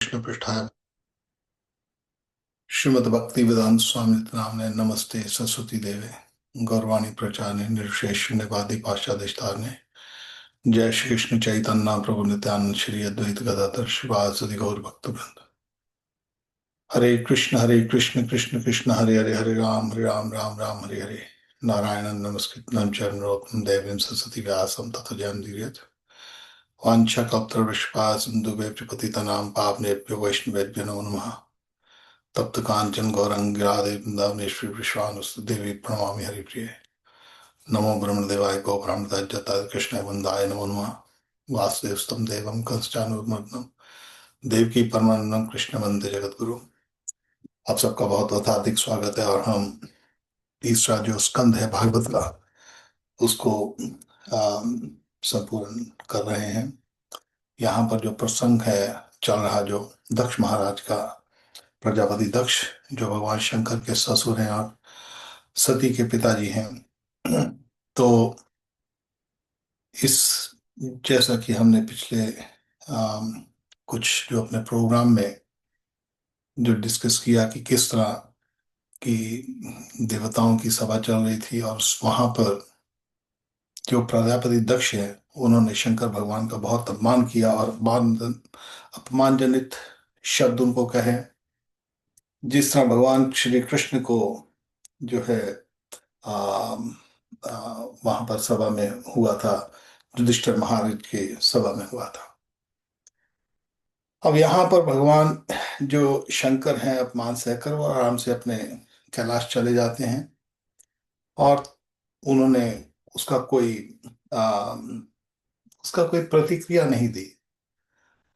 कृष्ण पृष्ठाय श्रीमद् भक्ति वेदांत स्वामी नामने नमस्ते सरस्वती देवे गौरवाणी प्रचारने निर्विशेष शून्यवादी पाश्चात्य जय श्री कृष्ण चैतन्य प्रभु नित्यानंद श्री अद्वैत गदाधर शिवासदि गौर भक्तवृंद। हरे कृष्ण कृष्ण कृष्ण हरे हरे हरे राम राम राम हरे हरे। नारायणं नमस्कृतं चरण नरोत्तमं देवीं सरस्वती व्यासं ततो जयमुदीरयेत्। वाञ्छाकल्पतरुष्टा सिन्धुभ्यो पतितनां पावनेभ्यो वैष्णवेभ्यो नमो नमः। तप्त कांचन गौरंग राधे वृंदावनेश्वरी विश्वानुस्त देवी प्रणमामि हरिप्रिये। नमो ब्रह्मदेवाय गो ब्रह्मदाय कृष्ण वंदाय नमो नमः। वासुदेवस्तं देवं कंसचानूरमर्दनं देवकी परमानंदं कृष्ण वंदे जगद्गुरु। आप सबका बहुत बहुत हार्दिक स्वागत है और हम तीसरा जो स्कंद है भागवत का उसको संपूर्ण कर रहे हैं। यहाँ पर जो प्रसंग है चल रहा जो दक्ष महाराज का, प्रजापति दक्ष जो भगवान शंकर के ससुर हैं और सती के पिताजी हैं। तो इस जैसा कि हमने पिछले कुछ जो अपने प्रोग्राम में जो डिस्कस किया कि किस तरह की देवताओं की सभा चल रही थी और वहां पर जो प्रजापति दक्ष है उन्होंने शंकर भगवान का बहुत अपमान किया और अपमानजनित शब्द उनको कहे। जिस तरह भगवान श्री कृष्ण को जो है आ, वहां पर सभा में हुआ था, युधिष्ठिर महाराज के सभा में हुआ था। अब यहाँ पर भगवान जो शंकर हैं अपमान सहकर वो आराम से अपने कैलाश चले जाते हैं और उन्होंने उसका कोई आ, उसका कोई प्रतिक्रिया नहीं दी।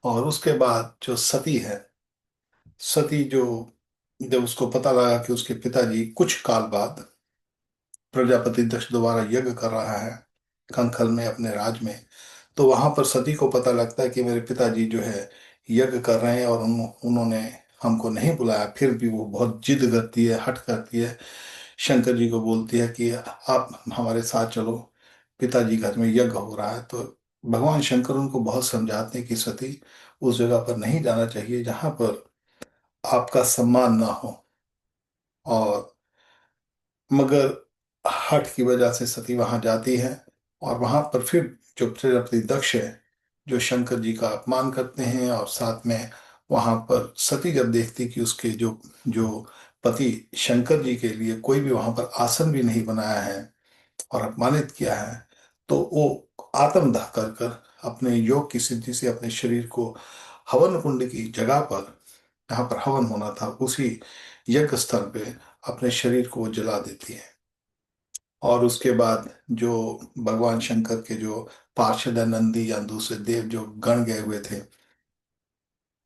और उसके बाद जो सती है, सती जो जब उसको पता लगा कि उसके पिताजी कुछ काल बाद प्रजापति दक्ष दोबारा यज्ञ कर रहा है कंखल में अपने राज में, तो वहां पर सती को पता लगता है कि मेरे पिताजी जो है यज्ञ कर रहे हैं और उन्होंने हमको नहीं बुलाया। फिर भी वो बहुत जिद करती है, हट करती है, शंकर जी को बोलती है कि आप हमारे साथ चलो, पिताजी घर में यज्ञ हो रहा है। तो भगवान शंकर उनको बहुत समझाते हैं कि सती उस जगह पर नहीं जाना चाहिए जहां पर आपका सम्मान ना हो। और मगर हठ की वजह से सती वहां जाती है और वहां पर फिर जो प्रजापति दक्ष है जो शंकर जी का अपमान करते हैं और साथ में वहां पर सती जब देखती कि उसके जो जो पति शंकर जी के लिए कोई भी वहां पर आसन भी नहीं बनाया है और अपमानित किया है, तो वो आत्मदाह कर कर अपने योग की सिद्धि से अपने शरीर को हवन कुंड की जगह पर, जहाँ पर हवन होना था उसी यज्ञ स्थल पे अपने शरीर को वो जला देती है। और उसके बाद जो भगवान शंकर के जो पार्षद है, नंदी या दूसरे देव जो गण गए हुए थे,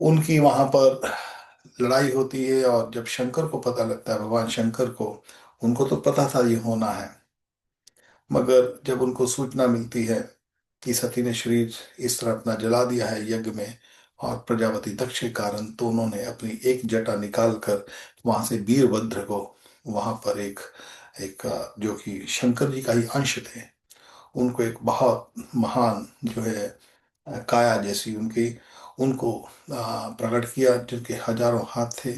उनकी वहां पर लड़ाई होती है। और जब शंकर को पता लगता है, भगवान शंकर को, उनको तो पता था ये होना है, मगर जब उनको सूचना मिलती है कि सती ने शरीर इस तरह अपना जला दिया है यज्ञ में और प्रजापति दक्ष के कारण, तो उन्होंने अपनी एक जटा निकाल कर वहां से वीरभद्र को, वहां पर एक एक जो कि शंकर जी का ही अंश थे, उनको एक बहुत महान जो है काया जैसी उनकी, उनको प्रकट किया जिनके हजारों हाथ थे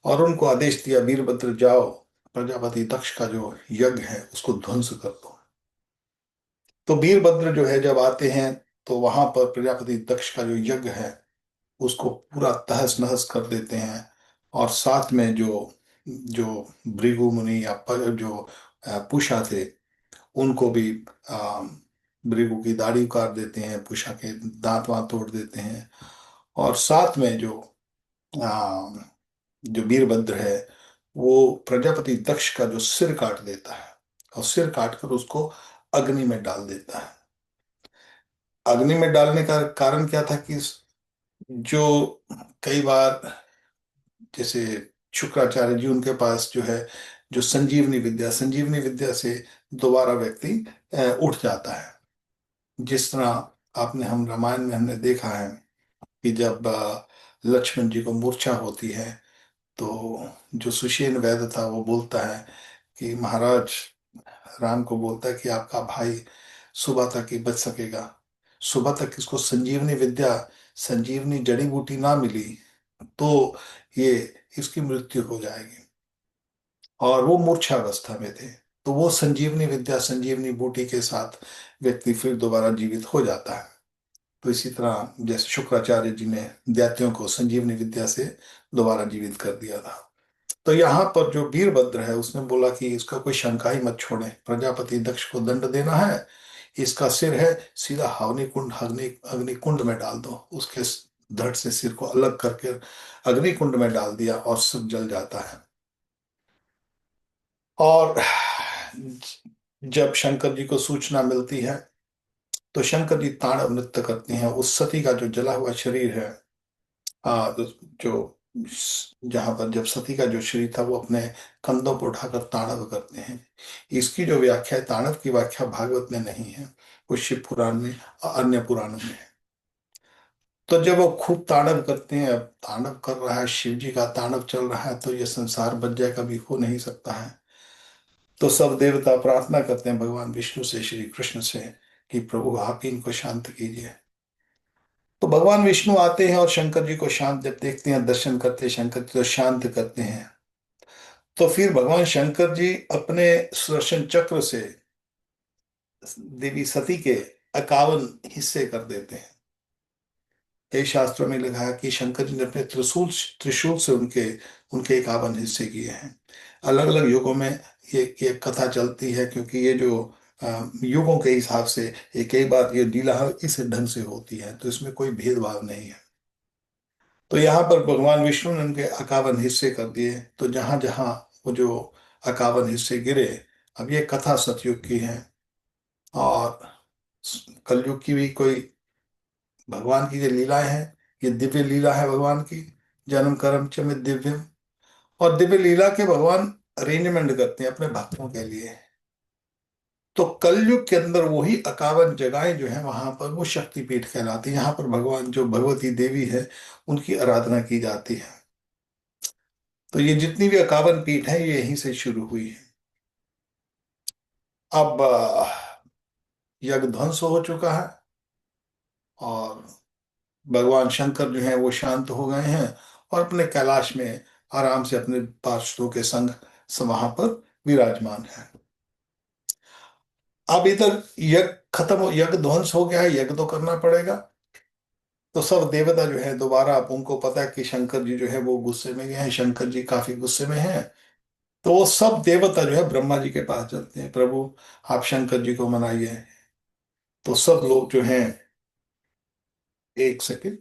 और उनको आदेश दिया वीरभद्र जाओ, प्रजापति दक्ष का जो यज्ञ है उसको ध्वंस कर दो। तो वीरभद्र जो है जब आते हैं तो वहां पर प्रजापति दक्ष का जो यज्ञ है उसको पूरा तहस नहस कर देते हैं। और साथ में जो जो भृगु मुनि या जो पूषा थे उनको भी आ, भृगु की दाढ़ी उतार देते हैं, पूषा के दांत वांत तोड़ देते हैं। और साथ में आ, जो वीरभद्र है वो प्रजापति दक्ष का जो सिर काट देता है और सिर काट कर उसको अग्नि में डाल देता है। अग्नि में डालने का कारण क्या था कि जो कई बार जैसे शुक्राचार्य जी उनके पास जो है जो संजीवनी विद्या से दोबारा व्यक्ति उठ जाता है। जिस तरह आपने हम रामायण में हमने देखा है कि जब लक्ष्मण जी को मूर्छा होती है तो जो सुषेण वैद्य था वो बोलता है कि महाराज, राम को बोलता है कि आपका भाई सुबह तक ही बच सकेगा। सुबह तक इसको संजीवनी विद्या, संजीवनी जड़ी बूटी ना मिली तो ये इसकी मृत्यु हो जाएगी। और वो मूर्छावस्था में थे। तो वो संजीवनी विद्या, संजीवनी बूटी के साथ व्यक्ति फिर दोबारा जीवित हो जाता है। तो इसी तरह जैसे शुक्राचार्य जी ने दैत्यों को संजीवनी विद्या से दोबारा जीवित कर दिया था। तो यहाँ पर जो वीरभद्र है उसने बोला कि इसका कोई शंका ही मत छोड़े, प्रजापति दक्ष को दंड देना है, इसका सिर है सीधा हवनी कुंड, अग्निकुंड में डाल दो। उसके धड़ से सिर को अलग करके अग्निकुंड में डाल दिया और सिर जल जाता है। और जब शंकर जी को सूचना मिलती है तो शंकर जी तांडव नृत्य करते हैं। उस सती का जो जला हुआ शरीर है, जो जहां पर जब सती का जो शरीर था वो अपने कंधों पर उठाकर तांडव करते हैं। इसकी जो व्याख्या है, तांडव की व्याख्या भागवत में नहीं है, वो शिव पुराण में और अन्य पुराणों में है। तो जब वो खूब तांडव करते हैं, अब तांडव कर रहा है, शिव जी का तांडव चल रहा है, तो ये संसार बच जाए कभी हो नहीं सकता है। तो सब देवता प्रार्थना करते हैं भगवान विष्णु से, श्री कृष्ण से, कि प्रभु आप ही इनको शांत कीजिए। तो भगवान विष्णु आते हैं और शंकर जी को शांत जब देखते हैं, दर्शन करते हैं शंकर जी तो शांत करते हैं। तो फिर भगवान शंकर जी अपने सुदर्शन चक्र से देवी सती के 51 हिस्से कर देते हैं। कई शास्त्रों में लिखा है कि शंकर जी ने अपने त्रिशूल त्रिशूल से उनके उनके 51 हिस्से किए हैं। अलग अलग युगों में ये कथा चलती है, क्योंकि ये जो युगों के हिसाब से ये कई बार ये लीला इस ढंग से होती है, तो इसमें कोई भेदभाव नहीं है। तो यहाँ पर भगवान विष्णु ने उनके 51 हिस्से कर दिए। तो जहां जहां वो जो 51 हिस्से गिरे, अब ये कथा सतयुग की है और कलयुग की भी कोई भगवान की जो लीलाएं हैं, ये दिव्य लीला है भगवान की। जन्म कर्म च में दिव्यम। और दिव्य लीला के भगवान अरेंजमेंट करते हैं अपने भक्तों के लिए। तो कलयुग के अंदर वही 51 जगहें जो है वहां पर वो शक्तिपीठ कहलाती है। यहाँ पर भगवान जो भगवती देवी है उनकी आराधना की जाती है। तो ये जितनी भी 51 पीठ है ये यहीं से शुरू हुई है। अब यज्ञ ध्वंस हो चुका है और भगवान शंकर जो है वो शांत हो गए हैं और अपने कैलाश में आराम से अपने पार्षदों के संग वहां पर विराजमान है। अब इधर यज्ञ खत्म हो, यज्ञ ध्वंस हो गया है, यज्ञ तो करना पड़ेगा। तो सब देवता जो है दोबारा, अब उनको पता है कि शंकर जी जो है वो गुस्से में गए हैं, शंकर जी काफी गुस्से में हैं। तो वो सब देवता जो है ब्रह्मा जी के पास चलते हैं, प्रभु आप शंकर जी को मनाइए। तो सब लोग जो हैं, एक second.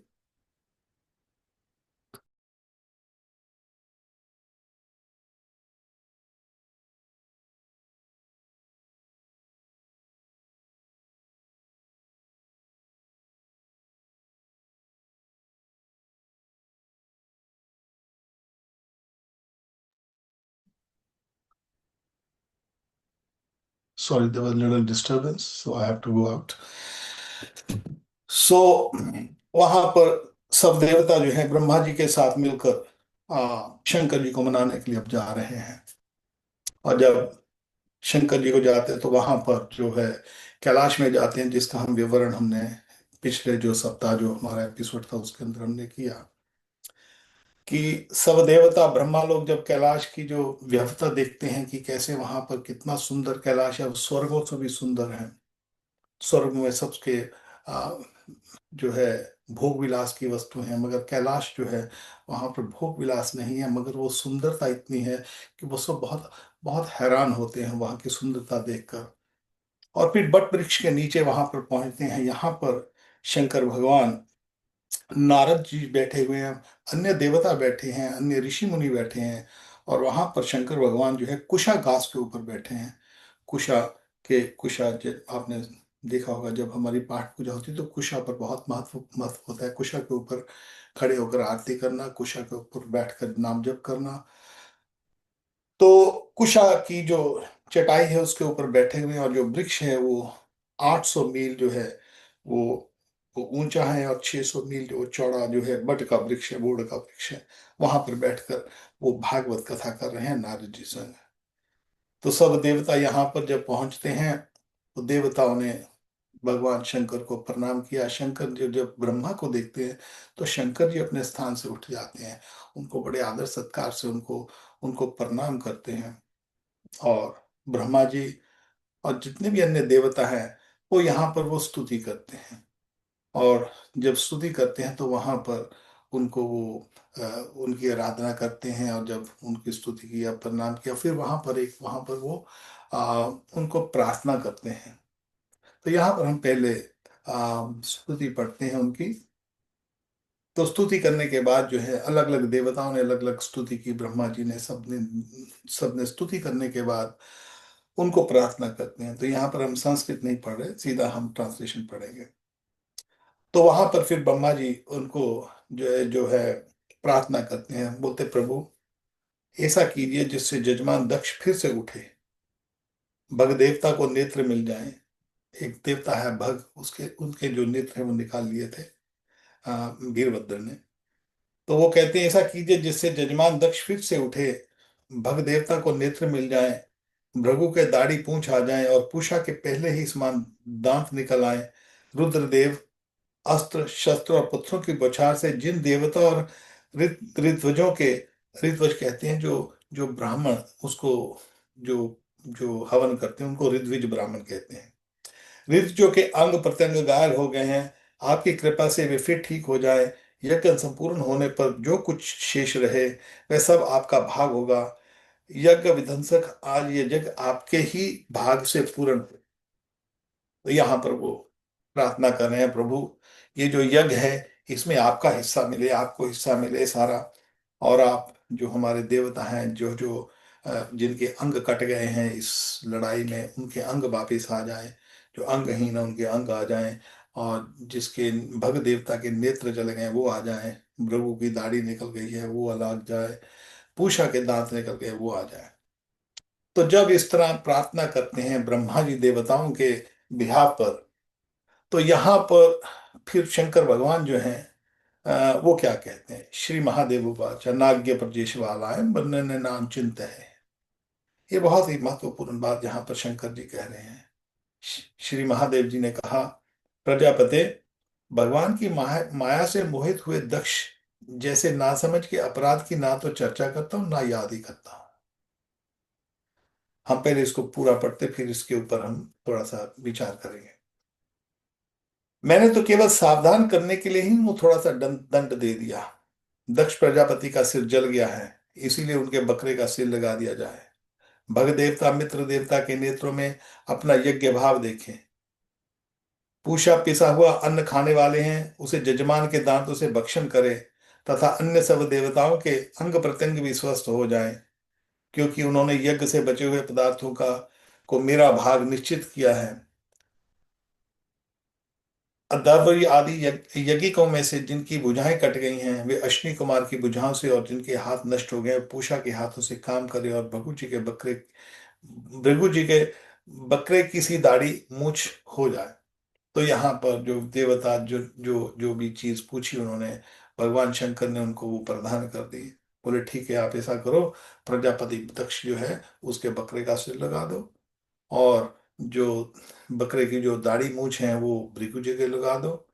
Sorry, there was little disturbance so I have to go out. So वहां पर सब देवता जो है ब्रह्मा जी के साथ मिलकर शंकर जी को मनाने के लिए अब जा रहे हैं। और जब शंकर जी को जाते हैं तो वहां पर जो है कैलाश में जाते हैं, जिसका हम विवरण हमने पिछले जो सप्ताह जो हमारा एपिसोड था उसके अंदर हमने किया। कि सब देवता ब्रह्मा लोग जब कैलाश की जो व्यवस्था देखते हैं कि कैसे वहां पर कितना सुंदर कैलाश है, वो स्वर्गों से भी सुंदर है। स्वर्ग में सबके आ, जो है भोग विलास की वस्तु है, मगर कैलाश जो है वहां पर भोग विलास नहीं है, मगर वो सुंदरता इतनी है कि वो सब बहुत बहुत हैरान होते हैं वहां की सुंदरता देखकर। और फिर बट वृक्ष के नीचे वहां पर पहुंचते हैं। यहाँ पर शंकर भगवान, नारद जी बैठे हुए हैं, अन्य देवता बैठे हैं, अन्य ऋषि मुनि बैठे हैं। और वहां पर शंकर भगवान जो है कुशा घास के ऊपर बैठे हैं। कुशा आपने देखा होगा, जब हमारी पाठ पूजा होती है तो कुशा पर बहुत महत्व महत्व होता है। कुशा के ऊपर खड़े होकर आरती करना, कुशा के ऊपर बैठकर नाम जप करना। तो कुशा की जो चटाई है उसके ऊपर बैठे हुए हैं, और जो वृक्ष है वो 800 मील जो है वो वो ऊंचा है, और 600 मील जो चौड़ा जो है बट का वृक्ष है, बोड़ का वृक्ष है। वहां पर बैठकर वो भागवत कथा कर रहे हैं नारद जी संग। तो सब देवता यहाँ पर जब पहुंचते हैं तो देवताओं ने भगवान शंकर को प्रणाम किया। शंकर जी जब ब्रह्मा को देखते हैं तो शंकर जी अपने स्थान से उठ जाते हैं, उनको बड़े आदर सत्कार से उनको उनको प्रणाम करते हैं। और ब्रह्मा जी और जितने भी अन्य देवता हैं वो यहाँ पर वो स्तुति करते हैं। और जब स्तुति करते हैं तो वहां पर उनको वो उनकी आराधना करते हैं। और जब उनकी स्तुति किया, प्रणाम किया, फिर वहां पर वो उनको प्रार्थना करते हैं। तो यहाँ पर हम पहले स्तुति पढ़ते हैं उनकी। तो स्तुति करने के बाद जो है अलग अलग देवताओं ने अलग अलग स्तुति की, ब्रह्मा जी ने, सबने स्तुति करने के बाद उनको प्रार्थना करते हैं। तो यहाँ पर हम संस्कृत नहीं पढ़ रहे, सीधा हम ट्रांसलेशन पढ़ेंगे। तो वहां पर फिर ब्रह्मा जी उनको जो है प्रार्थना करते हैं, बोलते प्रभु ऐसा कीजिए जिससे जजमान दक्ष फिर से उठे, भग देवता को नेत्र मिल जाए। एक देवता है भग, उसके उनके जो नेत्र है वो निकाल लिए थे वीरभद्र ने। तो वो कहते हैं ऐसा कीजिए जिससे जजमान दक्ष फिर से उठे, भग देवता को नेत्र मिल जाए, भृगु के दाढ़ी पूंछ आ जाए और पूषा के पहले ही समान दांत निकल आए। रुद्रदेव अस्त्र शस्त्र और पत्थरों की बौछार से जिन देवता और ऋत्विजों के, ऋत्विज कहते हैं जो जो ब्राह्मण उसको जो जो हवन करते हैं उनको ऋत्विज ब्राह्मण कहते हैं। ऋतुजों के अंग प्रत्यंग घायल हो गए हैं, आपकी कृपा से वे फिर ठीक हो जाए। यज्ञ संपूर्ण होने पर जो कुछ शेष रहे वह सब आपका भाग होगा। यज्ञ विध्वंसक आज ये यज्ञ आपके ही भाग से पूर्ण हो। तो यहाँ पर वो प्रार्थना कर रहे हैं, प्रभु ये जो यज्ञ है इसमें आपका हिस्सा मिले, आपको हिस्सा मिले सारा। और आप जो हमारे देवता हैं, जो जो जिनके अंग कट गए हैं इस लड़ाई में, उनके अंग वापिस आ जाएं। जो अंगहीन है उनके अंग आ जाएं। और जिसके भग देवता के नेत्र जल गए वो आ जाएं। भृगु की दाढ़ी निकल गई है वो अलग जाए। पूषा के दांत निकल गए वो आ जाए। तो जब इस तरह प्रार्थना करते हैं ब्रह्मा जी देवताओं के बिहार पर, तो यहाँ पर फिर शंकर भगवान जो हैं वो क्या कहते हैं, श्री महादेव उवाच नाग्य प्रजेशवालाय वर्णन नाम चिंत है। ये बहुत ही महत्वपूर्ण बात यहाँ पर शंकर जी कह रहे हैं। श्री महादेव जी ने कहा, प्रजापते, भगवान की माया से मोहित हुए दक्ष जैसे नासमझ के अपराध की ना तो चर्चा करता हूं ना याद ही करता हूं। हम पहले इसको पूरा पढ़ते फिर इसके ऊपर हम थोड़ा सा विचार करेंगे। मैंने तो केवल सावधान करने के लिए ही वो थोड़ा सा दंड दे दिया। दक्ष प्रजापति का सिर जल गया है, इसीलिए उनके बकरे का सिर लगा दिया जाए। भग देवता मित्र देवता के नेत्रों में अपना यज्ञ भाव देखें। पूषा पिसा हुआ अन्न खाने वाले हैं, उसे जजमान के दांतों से भक्षण करे, तथा अन्य सब देवताओं के अंग प्रत्यंग भी स्वस्थ हो जाएं, क्योंकि उन्होंने यज्ञ से बचे हुए पदार्थों का को मेरा भाग निश्चित किया है। अदावरी आदि यज्ञिकों में से जिनकी भुजाएं कट गई हैं वे अश्विनी कुमार की भुजाओं से, और जिनके हाथ नष्ट हो गए पूषा के हाथों से काम करे, और भृगु जी के बकरे की सी दाढ़ी मूछ हो जाए। तो यहाँ पर जो देवता जो जो जो भी चीज पूछी उन्होंने, भगवान शंकर ने उनको वो प्रदान कर दी। बोले ठीक है आप ऐसा करो, प्रजापति दक्ष जो है उसके बकरे का सिर लगा दो, और जो बकरे की जो दाढ़ी मूछ है वो भृगु जी के लगा दो,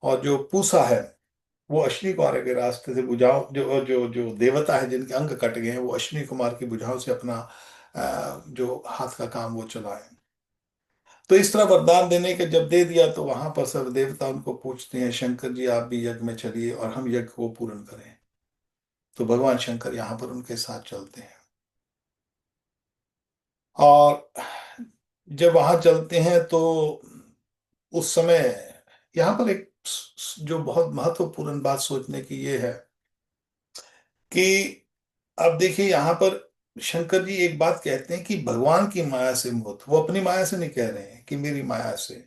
और जो पूसा है वो अश्विनी कुमार के रास्ते से भुजाओं, जो जो जो देवता है जिनके अंग कट गए हैं वो अश्विनी कुमार की भुजाओं से अपना जो हाथ का काम वो चलाए। तो इस तरह वरदान देने के जब दे दिया तो वहां पर सब देवता उनको पूछते हैं, शंकर जी आप भी यज्ञ में चलिए और हम यज्ञ को पूर्ण करें। तो भगवान शंकर यहाँ पर उनके साथ चलते हैं। और जब वहां चलते हैं तो उस समय यहाँ पर एक जो बहुत महत्वपूर्ण बात सोचने की ये है कि अब देखिए यहाँ पर शंकर जी एक बात कहते हैं कि भगवान की माया से मोहित, वो अपनी माया से नहीं कह रहे हैं कि मेरी माया से।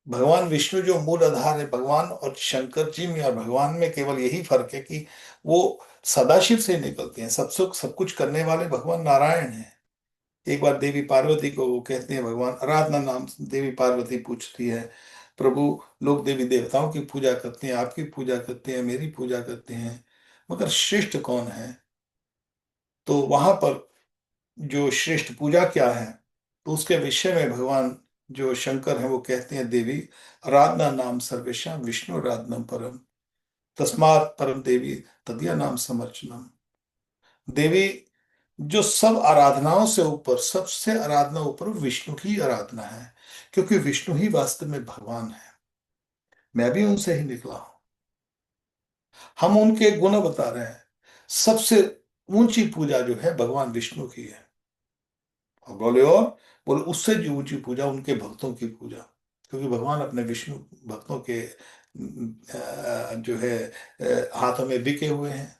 भगवान विष्णु जो मूल आधार है, भगवान और शंकर जी में और भगवान में केवल यही फर्क है कि वो सदाशिव से निकलते हैं। सब सुख सब कुछ करने वाले भगवान नारायण हैं। एक बार देवी पार्वती को वो कहते हैं, भगवान आराधना नाम से देवी पार्वती पूछती है, प्रभु लोग देवी देवताओं की पूजा करते हैं, आपकी पूजा करते हैं, मेरी पूजा करते हैं, मगर श्रेष्ठ कौन है? तो वहां पर जो श्रेष्ठ पूजा क्या है तो उसके विषय में भगवान जो शंकर है वो कहते हैं, देवी आराधना नाम सर्वेशा विष्णु आराधनम परम, तस्मात् परम देवी तदीय नाम समर्चनम। देवी, जो सब आराधनाओं से ऊपर, सबसे आराधना ऊपर विष्णु की आराधना है, क्योंकि विष्णु ही वास्तव में भगवान है। मैं भी उनसे ही निकला हूं। हम उनके गुण बता रहे हैं। सबसे ऊंची पूजा जो है भगवान विष्णु की है। और बोले उससे जो ऊंची पूजा उनके भक्तों की पूजा, क्योंकि भगवान अपने विष्णु भक्तों के जो है हाथों में बिके हुए हैं।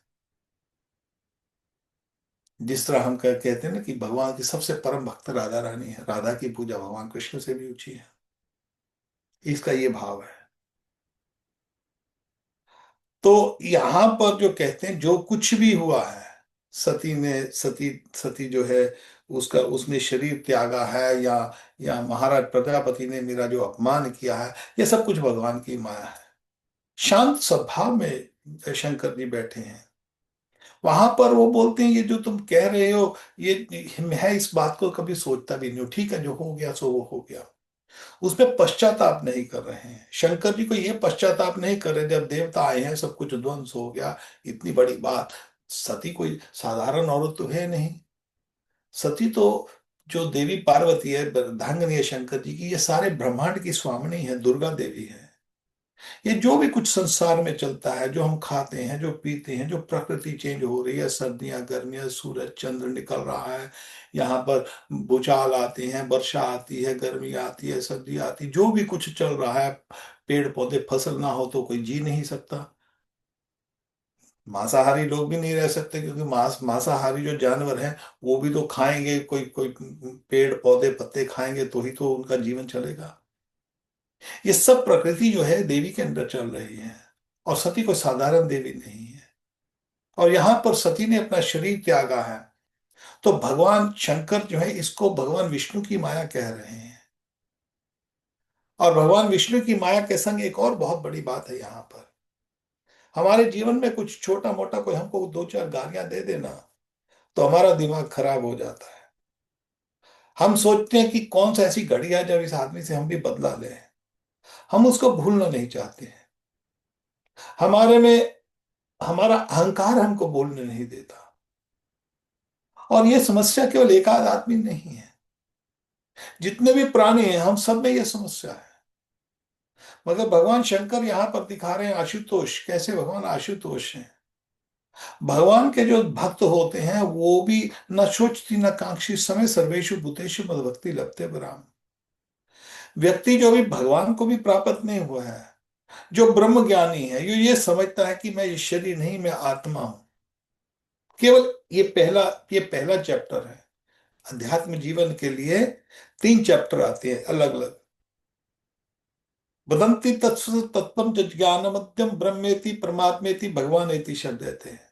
जिस तरह हम कहते हैं ना कि भगवान की सबसे परम भक्त राधा रानी है, राधा की पूजा भगवान कृष्ण से भी ऊंची है। इसका ये भाव है। तो यहां पर जो कहते हैं जो कुछ भी हुआ है, सती ने सती सती जो है उसका, उसने शरीर त्यागा है, या महाराज प्रजापति ने मेरा जो अपमान किया है, ये सब कुछ भगवान की माया है। शांत स्वभाव में शंकर जी बैठे हैं। वहां पर वो बोलते हैं, ये जो तुम कह रहे हो, ये मैं इस बात को कभी सोचता भी नहीं हूं। ठीक है, जो हो गया सो वो हो गया। उसमें पश्चाताप नहीं कर रहे हैं। शंकर जी को ये पश्चाताप नहीं कर रहे, जब देवता आए हैं सब कुछ ध्वंस हो गया, इतनी बड़ी बात। सती कोई साधारण औरत तो है नहीं। सती तो जो देवी पार्वती है, अर्धांगिनी है शंकर जी की, ये सारे ब्रह्मांड की स्वामिनी है, दुर्गा देवी है। ये जो भी कुछ संसार में चलता है, जो हम खाते हैं, जो पीते हैं, जो प्रकृति चेंज हो रही है, सर्दियां गर्मियां, सूरज चंद्र निकल रहा है, यहाँ पर भूचाल आते हैं, वर्षा आती है, गर्मी आती है, सर्दी आती है, जो भी कुछ चल रहा है, पेड़ पौधे, फसल ना हो तो कोई जी नहीं सकता। मांसाहारी लोग भी नहीं रह सकते, क्योंकि मांसाहारी जो जानवर हैं वो भी तो खाएंगे, कोई कोई पेड़ पौधे पत्ते खाएंगे तो ही तो उनका जीवन चलेगा। ये सब प्रकृति जो है देवी के अंदर चल रही है। और सती कोई साधारण देवी नहीं है। और यहां पर सती ने अपना शरीर त्यागा है। तो भगवान शंकर जो है इसको भगवान विष्णु की माया कह रहे हैं। और भगवान विष्णु की माया के संग एक और बहुत बड़ी बात है यहाँ पर। हमारे जीवन में कुछ छोटा मोटा कोई हमको दो चार गालियां दे देना, तो हमारा दिमाग खराब हो जाता है। हम सोचते हैं कि कौन सा ऐसी घड़ी है जब इस आदमी से हम भी बदला लें। हम उसको भूलना नहीं चाहते हैं। हमारे में हमारा अहंकार हमको बोलने नहीं देता। और ये समस्या केवल एक आध आदमी नहीं है, जितने भी प्राणी हैं हम सब में ये समस्या है। मगर भगवान शंकर यहाँ पर दिखा रहे हैं आशुतोष, कैसे भगवान आशुतोष हैं। भगवान के जो भक्त होते हैं वो भी न सोचती न कांक्षी समय सर्वेषु भूतेषु मद्भक्ति लभते राम। व्यक्ति जो भी भगवान को भी प्राप्त नहीं हुआ है, जो ब्रह्म ज्ञानी है, ये समझता है कि मैं ये शरीर नहीं, मैं आत्मा हूं। केवल ये पहला चैप्टर है। अध्यात्म जीवन के लिए 3 चैप्टर आते हैं अलग अलग। वदंती तत्व तत्वम ज्ञान मध्यम ब्रह्मेति परमात्मेति भगवान शब्द देते हैं।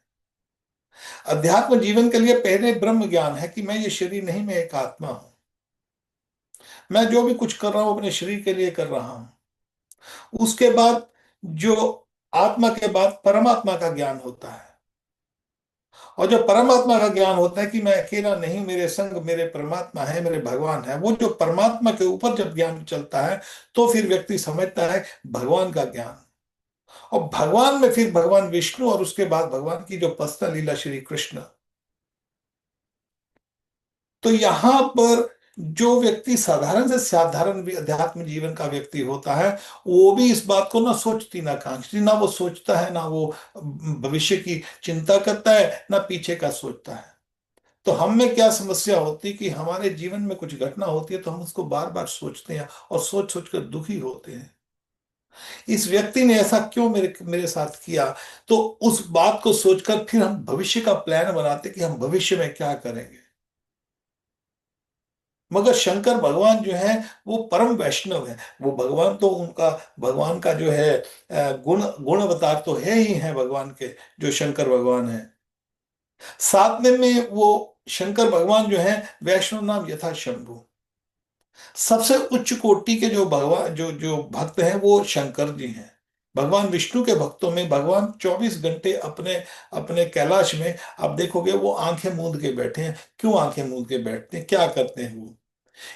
अध्यात्म जीवन के लिए पहले ब्रह्म ज्ञान है कि मैं ये शरीर नहीं, मैं एक आत्मा हूं। मैं जो भी कुछ कर रहा हूं अपने शरीर के लिए कर रहा हूं। उसके बाद जो आत्मा के बाद परमात्मा का ज्ञान होता है। और जो परमात्मा का ज्ञान होता है कि मैं अकेला नहीं, मेरे संग मेरे परमात्मा है, मेरे भगवान है, वो जो परमात्मा के ऊपर जब ज्ञान चलता है तो फिर व्यक्ति समझता है भगवान का ज्ञान। और भगवान में फिर भगवान विष्णु, और उसके बाद भगवान की जो पर्सनल लीला श्री कृष्ण। तो यहां पर जो व्यक्ति साधारण से साधारण भी अध्यात्म जीवन का व्यक्ति होता है, वो भी इस बात को ना सोचती ना कांक्षती, ना वो सोचता है, ना वो भविष्य की चिंता करता है, ना पीछे का सोचता है। तो हम में क्या समस्या होती है कि हमारे जीवन में कुछ घटना होती है तो हम उसको बार बार सोचते हैं और सोच सोच कर दुखी होते हैं। इस व्यक्ति ने ऐसा क्यों मेरे मेरे साथ किया। तो उस बात को सोचकर फिर हम भविष्य का प्लान बनाते कि हम भविष्य में क्या करेंगे। मगर शंकर भगवान जो है वो परम वैष्णव है। वो भगवान तो उनका, भगवान का जो है गुण गुण अवतार तो है ही है भगवान के, जो शंकर भगवान है। साथ में वो शंकर भगवान जो है वैष्णव नाम यथा शंभु। सबसे उच्च कोटि के जो भगवान जो जो भक्त हैं वो शंकर जी हैं। भगवान विष्णु के भक्तों में भगवान 24 घंटे अपने अपने कैलाश में, आप देखोगे वो आंखें मूंद के बैठे हैं। क्यों आंखें मूंद के बैठते हैं, क्या करते हैं वो।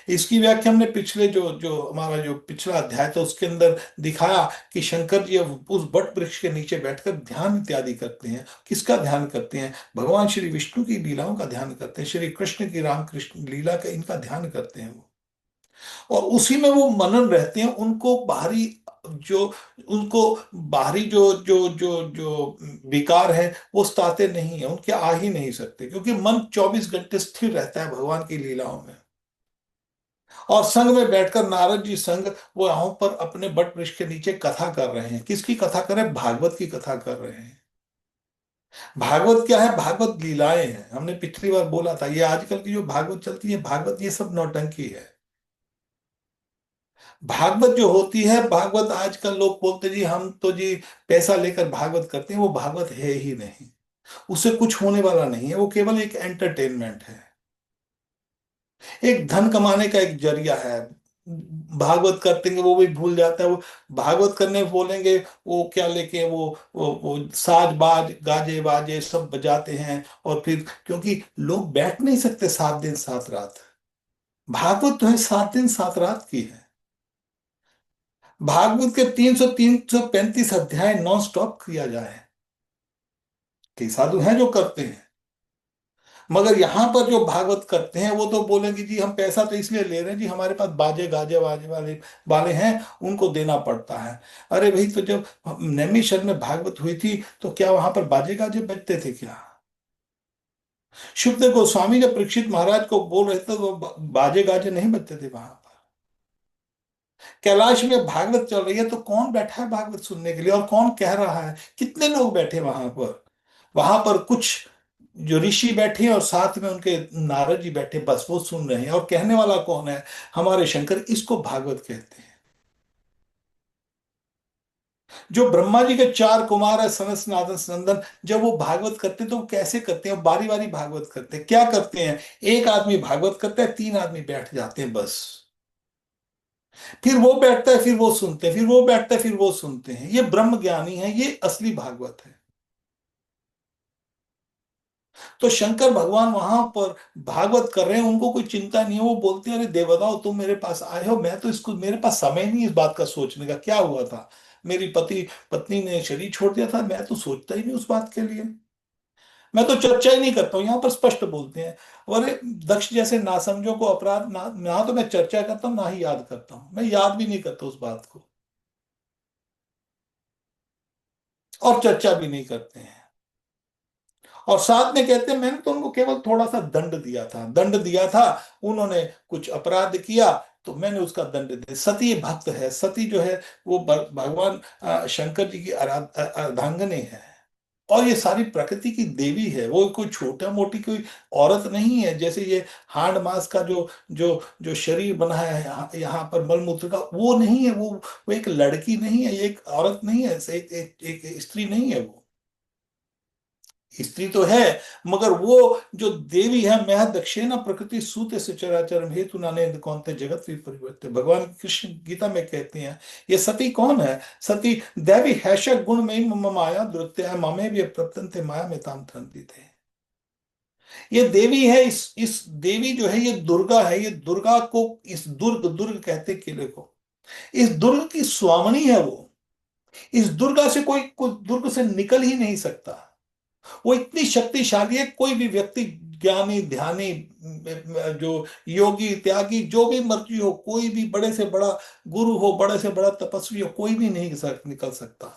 इसकी व्याख्या हमने पिछले जो जो हमारा जो पिछला अध्याय था उसके अंदर दिखाया कि शंकर जी अब उस बट वृक्ष के नीचे बैठकर ध्यान इत्यादि करते हैं। किसका ध्यान करते हैं? भगवान श्री विष्णु की लीलाओं का ध्यान करते हैं, श्री कृष्ण की राम कृष्ण लीला का इनका ध्यान करते हैं वो। और उसी में वो मनन रहते हैं। उनको बाहरी जो उनको बाहरी जो विकार है वो सताते नहीं है, उनके आ ही नहीं सकते, क्योंकि मन 24 घंटे स्थिर रहता है भगवान की लीलाओं में। और संग में बैठकर नारद जी संग वो यहाँ पर अपने बट वृक्ष के नीचे कथा कर रहे हैं। किसकी कथा कर रहे हैं? भागवत की कथा कर रहे हैं। भागवत क्या है? भागवत लीलाएं हैं। हमने पिछली बार बोला था, ये आजकल की जो भागवत चलती है भागवत, ये सब नौटंकी है। भागवत जो होती है, भागवत आजकल लोग बोलते जी हम तो जी पैसा लेकर भागवत करते हैं, वो भागवत है ही नहीं। उससे कुछ होने वाला नहीं है, वो केवल एक एंटरटेनमेंट है, एक धन कमाने का एक जरिया है। भागवत करते हैं वो भी भूल जाता है वो। भागवत करने बोलेंगे, वो क्या लेके वो साज बाज गाजे बाजे सब बजाते हैं। और फिर क्योंकि लोग बैठ नहीं सकते 7 दिन 7 रात। भागवत तो है 7 दिन 7 रात की है। भागवत के 335 अध्याय नॉन स्टॉप किया जाए। कई साधु हैं जो करते हैं, मगर यहाँ पर जो भागवत करते हैं वो तो बोलेंगे जी हम पैसा तो इसलिए ले रहे हैं जी, हमारे पास बाजे गाजे बाजे वाले वाले हैं, उनको देना पड़ता है। अरे भाई, तो जब नैमिषारण्य में भागवत हुई थी तो क्या वहां पर बाजे गाजे बजते थे क्या? शुकदेव गोस्वामी जब परीक्षित महाराज को बोल रहे थे तो वो बाजे गाजे नहीं बजते थे वहां पर। कैलाश में भागवत चल रही है तो कौन बैठा है भागवत सुनने के लिए, और कौन कह रहा है? कितने लोग बैठे वहां पर? वहां पर कुछ जो ऋषि बैठे हैं और साथ में उनके नारद जी बैठे, बस वो सुन रहे हैं। और कहने वाला कौन है? हमारे शंकर। इसको भागवत कहते हैं। जो ब्रह्मा जी के 4 कुमार है सनत सनातन सनंदन, जब वो भागवत करते हैं तो वो कैसे करते हैं? बारी बारी भागवत करते हैं। क्या करते हैं? एक आदमी भागवत करता है, 3 आदमी बैठ जाते हैं बस। फिर वो बैठता है, फिर वो सुनते हैं, फिर वो बैठता है, फिर वो सुनते हैं। ये ब्रह्म ज्ञानी है, ये असली भागवत है। तो शंकर भगवान वहां पर भागवत कर रहे हैं, उनको कोई चिंता नहीं है। वो बोलते हैं अरे देवताओं, तुम मेरे पास आए हो, मैं तो इसको, मेरे पास समय नहीं इस बात का सोचने का क्या हुआ था। मेरी पत्नी ने शरीर छोड़ दिया था, मैं तो सोचता ही नहीं उस बात के लिए। मैं तो चर्चा ही नहीं करता हूँ। यहाँ पर स्पष्ट बोलते हैं। अरे दक्ष जैसे नासमझों को अपराध ना, ना तो मैं चर्चा करता हूँ ना ही याद करता हूँ। मैं याद भी नहीं करता उस बात को, और चर्चा भी नहीं करते हैं। और साथ में कहते हैं मैंने तो उनको केवल थोड़ा सा दंड दिया था, दंड दिया था। उन्होंने कुछ अपराध किया तो मैंने उसका दंड दिया। सती भक्त है, सती जो है वो भगवान शंकर जी की अर्धांगिनी है। और ये सारी प्रकृति की देवी है, वो कोई छोटा मोटी कोई औरत नहीं है। जैसे ये हाड़ मास का जो जो जो शरीर बना है यहाँ पर मलमूत्र का, वो नहीं है। वो एक लड़की नहीं है, ये एक औरत नहीं है, एक स्त्री नहीं है। वो स्त्री तो है, मगर वो जो देवी है, मैं दक्षिणा प्रकृति सूते से चराचरम हेतु नाने कौनते जगत परिवर्तित, भगवान कृष्ण गीता में कहते हैं। ये सती कौन है? सती दैवी हैशक गुण में मम माया द्रुत्य है मामे भी प्रत्यंत माया में ताम थे। ये देवी है। इस देवी जो है ये दुर्गा है। ये दुर्गा को इस दुर्ग दुर्ग कहते किले को, इस दुर्ग की स्वामिनी है वो। इस दुर्गा से कोई दुर्ग से निकल ही नहीं सकता। वो इतनी शक्तिशाली है। कोई भी व्यक्ति, ज्ञानी ध्यानी, जो योगी त्यागी, जो भी मर्जी हो, कोई भी बड़े से बड़ा गुरु हो, बड़े से बड़ा तपस्वी हो, कोई भी नहीं निकल सकता।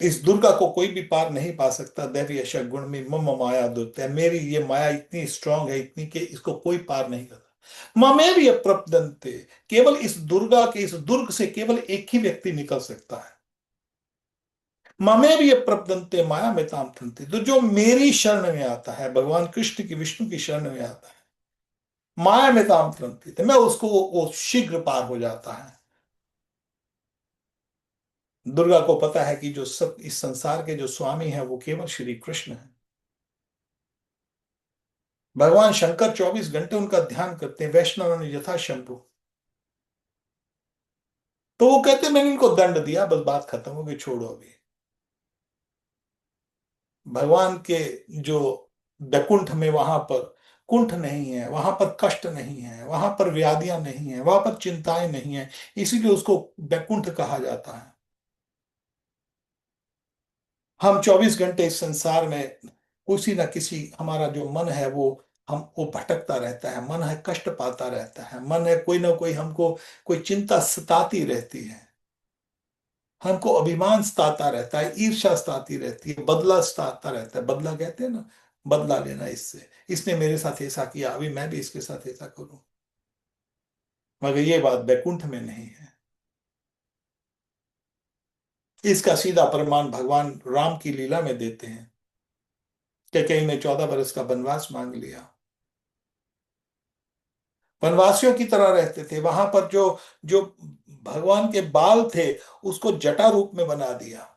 इस दुर्गा को कोई भी पार नहीं पा सकता। दैवी यश गुण में मम माया दुर्त्य, मेरी ये माया इतनी स्ट्रांग है, इतनी कि इसको कोई पार नहीं करता। ममे भी अप्रपदंते, केवल इस दुर्गा के इस दुर्ग से केवल एक ही व्यक्ति निकल सकता है। ममे भी प्रपदंते माया में ताम तंते, तो जो मेरी शरण में आता है, भगवान कृष्ण की विष्णु की शरण में आता है, माया में ताम तंते, तो मैं उसको वो शीघ्र पार हो जाता है। दुर्गा को पता है कि जो सब इस संसार के जो स्वामी है वो केवल श्री कृष्ण है। भगवान शंकर 24 घंटे उनका ध्यान करते हैं, वैष्णव यथा शंभु। तो वो कहते हैं मैंने इनको दंड दिया, बस बात खत्म हो गई, छोड़ो अभी। भगवान के जो बैकुंठ में वहां पर कुंठ नहीं है, वहां पर कष्ट नहीं है, वहां पर व्याधियां नहीं है, वहां पर चिंताएं नहीं है। इसीलिए उसको वैकुंठ कहा जाता है। हम 24 घंटे इस संसार में किसी न किसी, हमारा जो मन है वो भटकता रहता है, मन है कष्ट पाता रहता है, मन है कोई ना कोई हमको कोई चिंता सताती रहती है। हमको अभिमान सताता रहता है, ईर्ष्या सताती रहती है, बदला सताता रहता है। बदला कहते हैं ना, बदला लेना, इससे इसने मेरे साथ ऐसा किया, अभी मैं भी इसके साथ ऐसा करूं। मगर ये बात बैकुंठ में नहीं है। इसका सीधा प्रमाण भगवान राम की लीला में देते हैं। कैकेयी ने 14 बरस का वनवास मांग लिया, वनवासियों की तरह रहते थे वहां पर। जो जो भगवान के बाल थे उसको जटा रूप में बना दिया।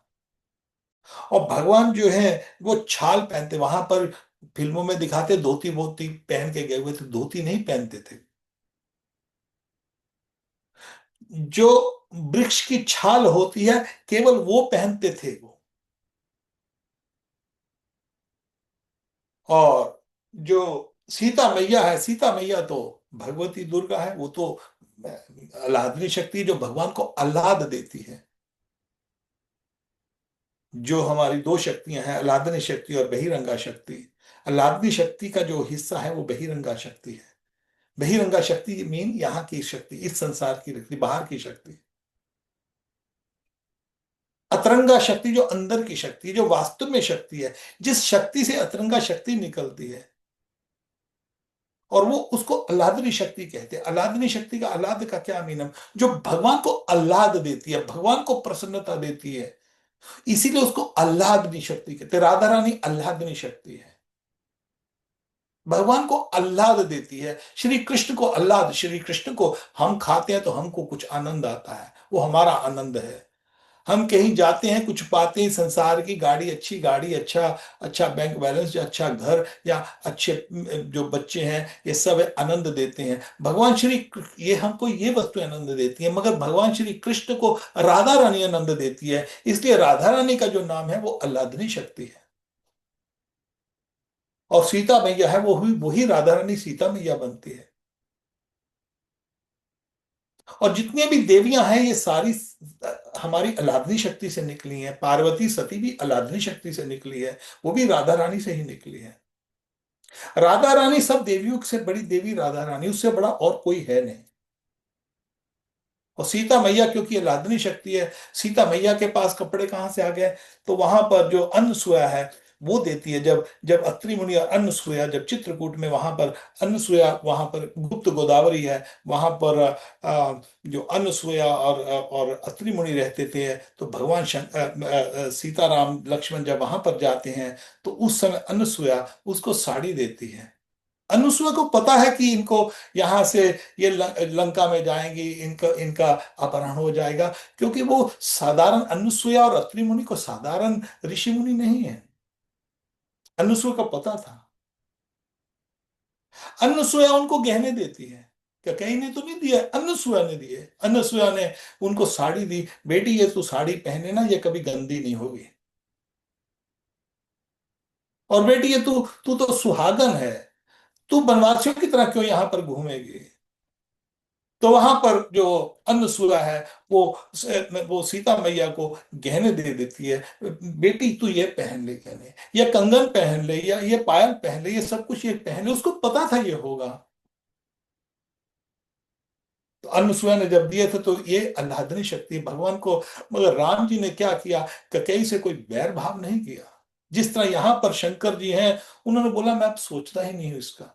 और भगवान जो है वो छाल पहनते, वहां पर फिल्मों में दिखाते धोती वोती पहन के गए हुए थे, धोती नहीं पहनते थे। जो वृक्ष की छाल होती है केवल वो पहनते थे वो। और जो सीता मैया है, सीता मैया तो भगवती दुर्गा है, वो तो आह्लादनी शक्ति जो भगवान को आह्लाद देती है। जो हमारी दो शक्तियां हैं, आह्लादनी शक्ति और बहिरंगा शक्ति। आह्लादनी शक्ति का जो हिस्सा है वो बहिरंगा शक्ति है। बहिरंगा शक्ति मीन यहाँ की शक्ति, इस संसार की शक्ति, बाहर की शक्ति। अतरंगा शक्ति जो अंदर की शक्ति, जो वास्तव में शक्ति है, जिस शक्ति से अतरंगा शक्ति निकलती है, और वो उसको आह्लादनी शक्ति कहते हैं। आह्लादनी शक्ति का, आह्लाद का क्या मीनम, जो भगवान को आह्लाद देती है, भगवान को प्रसन्नता देती है, इसीलिए उसको आह्लादनी शक्ति कहते हैं। राधा रानी आह्लादनी शक्ति है, भगवान को आह्लाद देती है। श्री कृष्ण को आह्लाद, श्री कृष्ण को हम खाते हैं तो हमको कुछ आनंद आता है, वो हमारा आनंद है। हम कहीं जाते हैं कुछ पाते हैं, संसार की गाड़ी, अच्छी गाड़ी, अच्छा अच्छा बैंक बैलेंस, या अच्छा घर, या अच्छे जो बच्चे हैं, ये सब आनंद देते हैं। भगवान ये हमको ये वस्तु आनंद देती है, मगर भगवान श्री कृष्ण को राधा रानी आनंद देती है। इसलिए राधा रानी का जो नाम है वो आह्लादनी शक्ति है। और सीता मैया है, वो हुई वही राधा रानी सीता मैया बनती है। और जितनी भी देवियां हैं ये सारी हमारी आह्लादनी शक्ति से निकली हैं। पार्वती सती भी आह्लादनी शक्ति से निकली है, वो भी राधा रानी से ही निकली है। राधा रानी सब देवियों से बड़ी देवी राधा रानी, उससे बड़ा और कोई है नहीं। और सीता मैया क्योंकि आह्लादनी शक्ति है, सीता मैया के पास कपड़े कहाँ से आ गए, तो वहां पर जो अनसुया है वो देती है। जब जब अत्रि मुनि और अनसुया, जब चित्रकूट में वहां पर अनसुया, वहां पर गुप्त गोदावरी है, वहां पर जो अनसुया और अत्रि मुनि रहते थे, तो भगवान सीताराम लक्ष्मण जब वहां पर जाते हैं तो उस समय अनसुया उसको साड़ी देती है। अनुसुआ को पता है कि इनको यहां से, ये लंका में जाएंगी, इनका इनका अपहरण हो जाएगा, क्योंकि वो साधारण अनुसुया और अत्रि मुनि को साधारण ऋषि मुनि नहीं है। अनुसुआ को पता था। अनुसुया उनको गहने देती है, क्या कहीं ने तो नहीं दिया, अनुसुया ने दिए। अनुसुया ने उनको साड़ी दी, बेटी ये तू साड़ी पहने ना, ये कभी गंदी नहीं होगी। और बेटी ये तू तू तो सुहागन है, तू बनवासियों की तरह क्यों यहां पर घूमेगी। तो वहां पर जो अन्नसूया है वो वो सीता मैया को गहने दे देती है। बेटी तू ये पहन ले गहने, या कंगन पहन ले, या ये पायल पहन ले, ये सब कुछ ये पहन ले। उसको पता था ये होगा। तो अन्नसूया ने जब दिए थे तो ये आह्लादनी शक्ति भगवान को। मगर राम जी ने क्या किया, कैकेयी से कोई बैर भाव नहीं किया। जिस तरह यहां पर शंकर जी हैं, उन्होंने बोला मैं अब सोचता ही नहीं हूं इसका,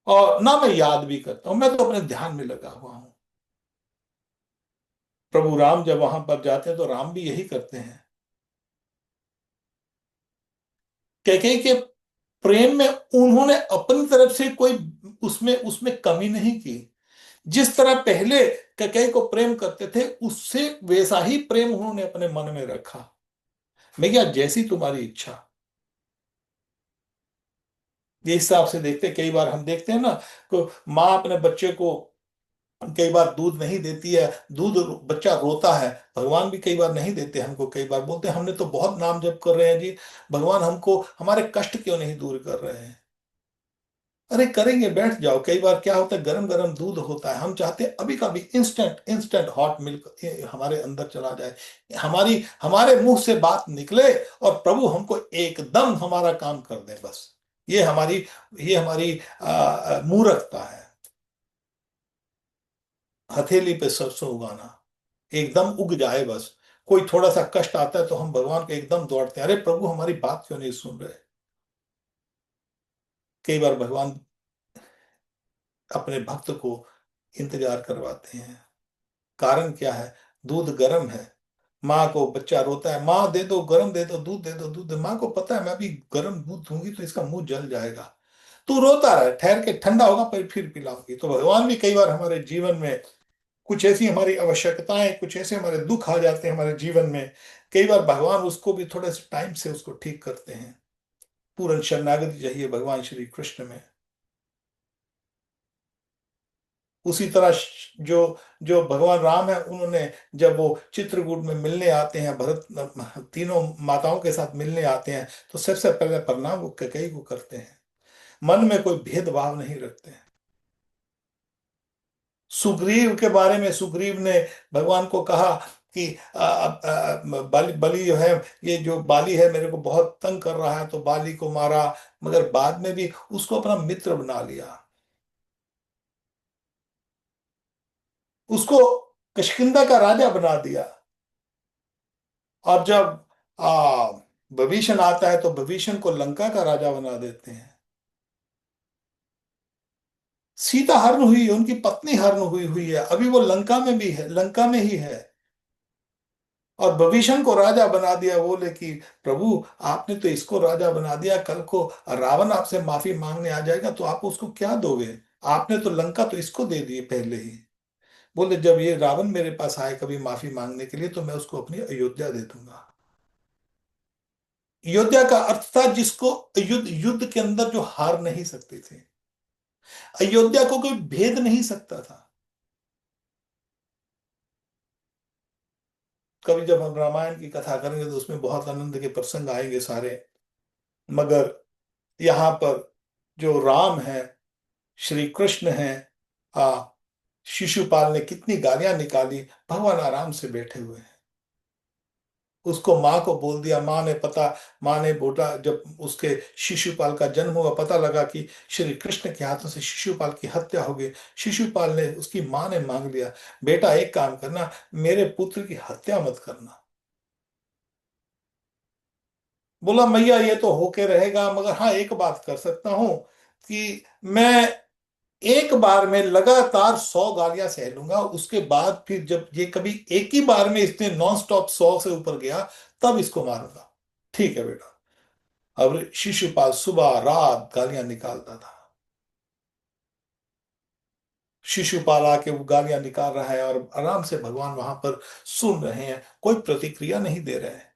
और ना मैं याद भी करता हूं, मैं तो अपने ध्यान में लगा हुआ हूं। प्रभु राम जब वहां पर जाते हैं तो राम भी यही करते हैं। कैकेयी के प्रेम में उन्होंने अपनी तरफ से कोई उसमें उसमें कमी नहीं की। जिस तरह पहले कैकेयी को प्रेम करते थे, उससे वैसा ही प्रेम उन्होंने अपने मन में रखा। भैया जैसी तुम्हारी इच्छा। ये हिसाब से देखते, कई बार हम देखते हैं ना, को माँ अपने बच्चे को कई बार दूध नहीं देती है, दूध बच्चा रोता है, भगवान भी कई बार नहीं देते हमको, कई बार बोलते हैं हमने तो बहुत नाम जप कर रहे हैं जी, भगवान हमको हमारे कष्ट क्यों नहीं दूर कर रहे हैं। अरे करेंगे, बैठ जाओ। कई बार क्या होता है, गरम गरम दूध होता है, हम चाहते हैं अभी का भी इंस्टेंट इंस्टेंट हॉट मिल्क हमारे अंदर चला जाए, हमारी हमारे मुंह से बात निकले और प्रभु हमको एकदम हमारा काम कर दे बस। ये हमारी ये हमारी मूर्खता है। हथेली पे सरसों उगाना, एकदम उग जाए बस। कोई थोड़ा सा कष्ट आता है तो हम भगवान को एकदम दौड़ते हैं, अरे प्रभु हमारी बात क्यों नहीं सुन रहे। कई बार भगवान अपने भक्त को इंतजार करवाते हैं। कारण क्या है, दूध गर्म है। माँ को बच्चा रोता है, माँ दे दो, गर्म दे दो, दूध दे दो, दूध दे। माँ को पता है मैं अभी गर्म दूध दूंगी तो इसका मुंह जल जाएगा, तू रोता रहे, ठहर के ठंडा होगा फिर पिलाऊंगी। तो भगवान भी कई बार हमारे जीवन में कुछ ऐसी हमारी आवश्यकताएं, कुछ ऐसे हमारे दुख आ जाते हैं हमारे जीवन में, कई बार भगवान उसको भी थोड़े से टाइम से उसको ठीक करते हैं। पूर्ण शरणागति चाहिए भगवान श्री कृष्ण में। उसी तरह जो जो भगवान राम है, उन्होंने जब वो चित्रकूट में मिलने आते हैं, भरत तीनों माताओं के साथ मिलने आते हैं, तो सबसे पहले प्रणाम वो कैकेयी को करते हैं, मन में कोई भेदभाव नहीं रखते हैं। सुग्रीव के बारे में, सुग्रीव ने भगवान को कहा कि बलि बलि जो है, ये जो बाली है मेरे को बहुत तंग कर रहा है, तो बाली को मारा, मगर बाद में भी उसको अपना मित्र बना लिया, उसको किष्किंधा का राजा बना दिया। और जब आ विभीषण आता है तो विभीषण को लंका का राजा बना देते हैं। सीता हरण हुई है, उनकी पत्नी हरण हुई हुई है, अभी वो लंका में भी है, लंका में ही है, और विभीषण को राजा बना दिया। बोले कि प्रभु आपने तो इसको राजा बना दिया, कल को रावण आपसे माफी मांगने आ जाएगा तो आप उसको क्या दोगे, आपने तो लंका तो इसको दे दी पहले ही। बोले जब ये रावण मेरे पास आए कभी माफी मांगने के लिए तो मैं उसको अपनी अयोध्या दे दूंगा। अयोध्या का अर्थ था जिसको युद्ध युद्ध के अंदर जो हार नहीं सकते थे, अयोध्या को कोई भेद नहीं सकता था। कभी जब हम रामायण की कथा करेंगे तो उसमें बहुत आनंद के प्रसंग आएंगे सारे, मगर यहाँ पर जो राम है, श्री कृष्ण है, आ शिशुपाल ने कितनी गालियां निकाली, भगवान आराम से बैठे हुए हैं। उसको माँ को बोल दिया, माँ ने बोला जब उसके शिशुपाल का जन्म हुआ, पता लगा कि श्री कृष्ण के हाथों से शिशुपाल की हत्या हो गई। शिशुपाल ने, उसकी माँ ने मांग लिया, बेटा एक काम करना, मेरे पुत्र की हत्या मत करना। बोला मैया ये तो होके रहेगा, मगर हाँ एक बात कर सकता हूं कि मैं एक बार में लगातार 100 गालियां सह लूंगा, उसके बाद फिर जब ये कभी एक ही बार में इसने नॉन स्टॉप 100 से ऊपर गया तब इसको मारूंगा। ठीक है बेटा। अब शिशुपाल सुबह रात गालियां निकालता था, शिशुपाल आके वो गालियां निकाल रहा है और आराम से भगवान वहां पर सुन रहे हैं, कोई प्रतिक्रिया नहीं दे रहे हैं।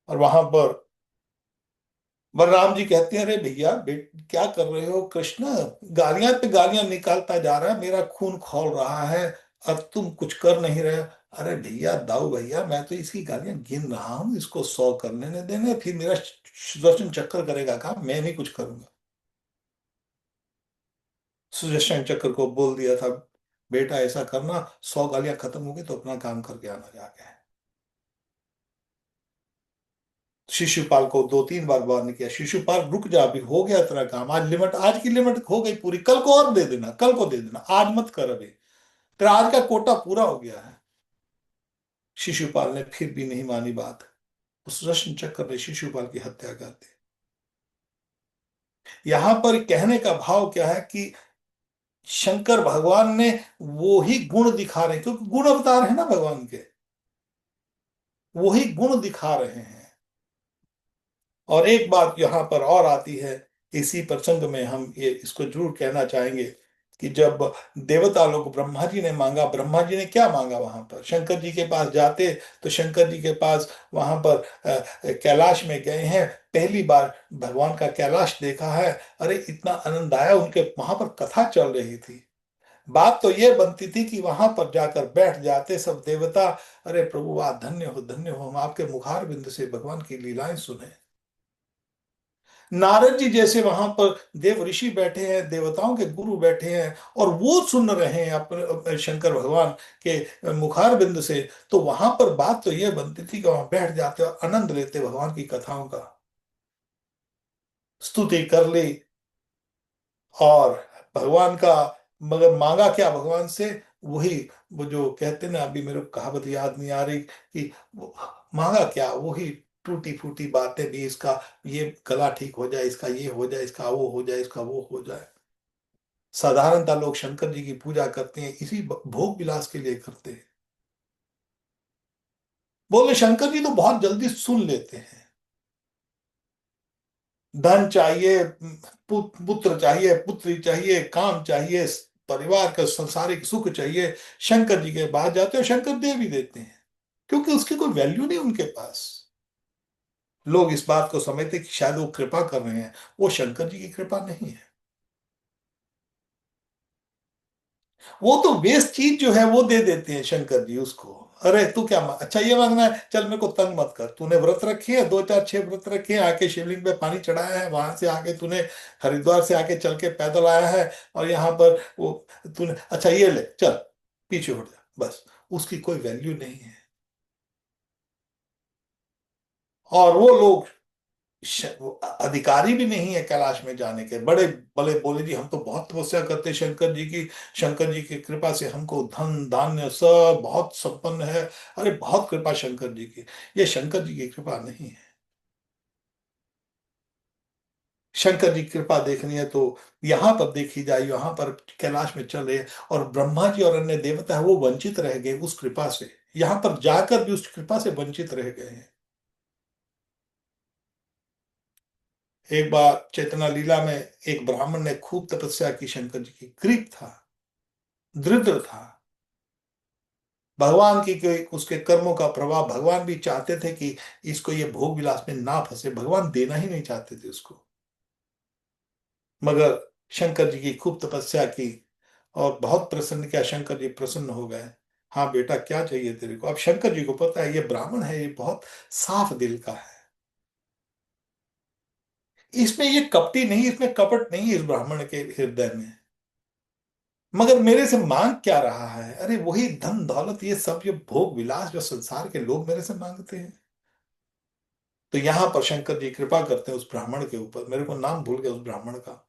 और वहां पर बलराम जी कहते हैं, अरे भैया क्या कर रहे हो कृष्ण, गालियां पे गालियां निकालता जा रहा है, मेरा खून खौल रहा है और तुम कुछ कर नहीं रहे। अरे भैया दाऊ भैया, मैं तो इसकी गालियां गिन रहा हूं, इसको 100 करने देने, फिर मेरा सुदर्शन चक्कर करेगा काम, मैं नहीं कुछ करूंगा। सुदर्शन चक्र को बोल दिया था, बेटा ऐसा करना, 100 गालियां खत्म होगी तो अपना काम करके आना जाके। शिशुपाल को 2-3 बार वार्न किया, शिशुपाल रुक जा, अभी हो गया तेरा काम, आज लिमिट, आज की लिमिट हो गई पूरी, कल को और दे देना, कल को दे देना, आज मत कर अभी, तेरा आज का कोटा पूरा हो गया है। शिशुपाल ने फिर भी नहीं मानी बात, उस सुदर्शन चक्र ने शिशुपाल की हत्या कर दी। यहां पर कहने का भाव क्या है कि शंकर भगवान ने वो ही गुण दिखा रहे हैं, क्योंकि गुण अवतार है ना भगवान के, वो ही गुण दिखा रहे हैं। और एक बात यहाँ पर और आती है, इसी प्रसंग में हम ये इसको जरूर कहना चाहेंगे कि जब देवता लोग, ब्रह्मा जी ने मांगा, ब्रह्मा जी ने क्या मांगा, वहां पर शंकर जी के पास जाते तो शंकर जी के पास वहां पर कैलाश में गए हैं, पहली बार भगवान का कैलाश देखा है, अरे इतना आनंद आया, उनके वहां पर कथा चल रही थी, बात तो ये बनती थी कि वहां पर जाकर बैठ जाते सब देवता। अरे प्रभु आप धन्य हो, हम आपके मुखार बिंद से भगवान की लीलाएं सुने। नारद जी जैसे वहां पर देव ऋषि बैठे हैं, देवताओं के गुरु बैठे हैं, और वो सुन रहे हैं अपने शंकर भगवान के मुखार बिंद से। तो वहां पर बात तो ये बनती थी कि वहां बैठ जाते और आनंद लेते भगवान की कथाओं का, स्तुति कर ली। और भगवान का, मगर मांगा क्या भगवान से? वही, वो जो कहते ना, अभी मेरे को कहावत याद नहीं आ रही कि मांगा क्या, वही टूटी फूटी बातें भी, इसका ये गला ठीक हो जाए, इसका ये हो जाए, इसका वो हो जाए, इसका वो हो जाए। साधारणतः लोग शंकर जी की पूजा करते हैं इसी भोग विलास के लिए करते हैं। बोले शंकर जी तो बहुत जल्दी सुन लेते हैं। धन चाहिए, पुत्र चाहिए, पुत्री चाहिए, काम चाहिए, परिवार का सांसारिक सुख चाहिए, शंकर जी के पास जाते हैं, शंकर दे भी देते हैं, क्योंकि उसकी कोई वैल्यू नहीं उनके पास। लोग इस बात को समझते कि शायद वो कृपा कर रहे हैं, वो शंकर जी की कृपा नहीं है। वो तो वेस्ट चीज जो है वो दे देते हैं शंकर जी उसको। अरे तू क्या अच्छा ये मांगना है, चल मेरे को तंग मत कर, तूने व्रत रखी है, दो चार छह व्रत रखे हैं, आके शिवलिंग पे पानी चढ़ाया है, वहां से आके तूने हरिद्वार से आके चल के पैदल आया है, और यहाँ पर वो तूने, अच्छा ये ले चल, पीछे हट जा बस। उसकी कोई वैल्यू नहीं है। और वो लोग वो अधिकारी भी नहीं है कैलाश में जाने के, बड़े बड़े बोले जी हम तो बहुत तपस्या करते हैं शंकर जी की, शंकर जी की कृपा से हमको धन धान्य सब बहुत संपन्न है। अरे बहुत कृपा शंकर जी की। ये शंकर जी की कृपा नहीं है। शंकर जी की कृपा देखनी है तो यहाँ पर देखी जाए, यहाँ पर कैलाश में चल रहे, और ब्रह्मा जी और अन्य देवता है वो वंचित रह गए उस कृपा से, यहाँ पर जाकर भी उस कृपा से वंचित रह गए हैं। एक बार चैतना लीला में एक ब्राह्मण ने खूब तपस्या की शंकर जी की, कृप था, दृढ़ था, भगवान की कोई उसके कर्मों का प्रभाव, भगवान भी चाहते थे कि इसको ये भोग विलास में ना फंसे, भगवान देना ही नहीं चाहते थे उसको। मगर शंकर जी की खूब तपस्या की और बहुत प्रसन्न किया, शंकर जी प्रसन्न हो गए। हाँ बेटा क्या चाहिए तेरे को? अब शंकर जी को पता है ये ब्राह्मण है, ये बहुत साफ दिल का है, इसमें ये कपटी नहीं, इसमें कपट नहीं है इस ब्राह्मण के हृदय में। मगर मेरे से मांग क्या रहा है? अरे वही धन दौलत, ये सब ये भोग विलास जो संसार के लोग मेरे से मांगते हैं। तो यहां पर शंकर जी कृपा करते हैं उस ब्राह्मण के ऊपर, मेरे को नाम भूल गया उस ब्राह्मण का।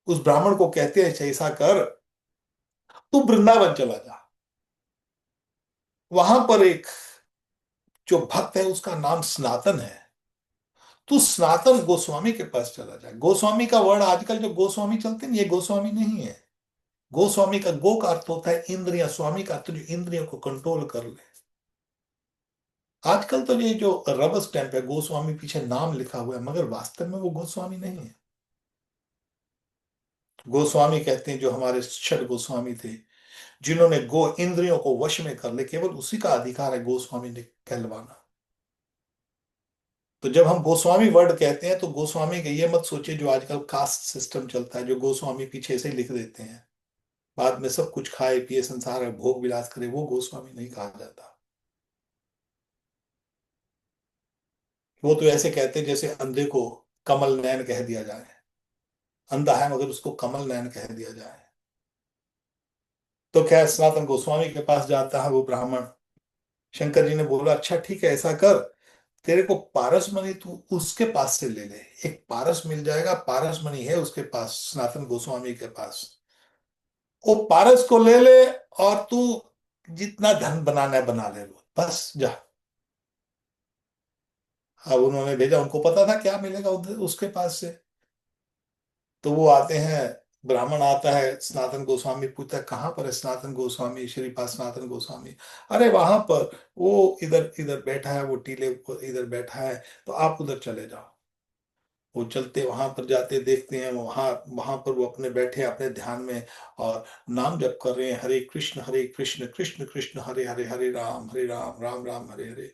उस ब्राह्मण को कहते हैं ऐसा कर, तू वृंदावन चला जा, वहां पर एक जो भक्त है उसका नाम सनातन है, तू सनातन गोस्वामी के पास चला जा। गोस्वामी का वर्ड आजकल जो गोस्वामी चलते हैं ये गोस्वामी नहीं है। गोस्वामी का गो का अर्थ होता है इंद्रिया, स्वामी का अर्थ जो इंद्रियों को कंट्रोल कर ले। आजकल तो ये जो रबर स्टैंप है गोस्वामी पीछे नाम लिखा हुआ है, मगर वास्तव में वो गोस्वामी नहीं है। गोस्वामी कहते हैं जो हमारे षड गोस्वामी थे, जिन्होंने गो इंद्रियों को वश में कर ले, केवल उसी का अधिकार है गोस्वामी ने कहलवाना। तो जब हम गोस्वामी वर्ड कहते हैं तो गोस्वामी के ये मत सोचिए जो आजकल कास्ट सिस्टम चलता है, जो गोस्वामी पीछे से लिख देते हैं, बाद में सब कुछ खाए पिए संसार में भोग विलास करे, वो गोस्वामी नहीं कहा जाता। वो तो ऐसे कहते हैं जैसे अंधे को कमल नयन कह दिया जाए, अंधा है मगर उसको कमल नयन कह दिया जाए। तो खैर सनातन गोस्वामी के पास जाता है वो ब्राह्मण। शंकर जी ने बोला अच्छा ठीक है ऐसा कर, तेरे को पारस मणि तू उसके पास से ले ले, एक पारस मिल जाएगा, पारस मणि है उसके पास, सनातन गोस्वामी के पास। वो पारस को ले ले, और तू जितना धन बनाना है बना ले लो, बस जा। अब उन्होंने भेजा, उनको पता था क्या मिलेगा उधर उसके पास से। तो वो आते हैं, ब्राह्मण आता है, सनातन गोस्वामी पूछता है कहाँ पर है सनातन गोस्वामी, श्रीपाद सनातन गोस्वामी? अरे वहां पर, वो इधर इधर बैठा है, वो टीले पर इधर बैठा है, तो आप उधर चले जाओ। वो चलते वहां पर जाते, देखते हैं वहां, वहां पर वो अपने बैठे अपने ध्यान में, और नाम जप कर रहे हैं, हरे कृष्ण कृष्ण कृष्ण हरे हरे, हरे राम राम राम हरे हरे।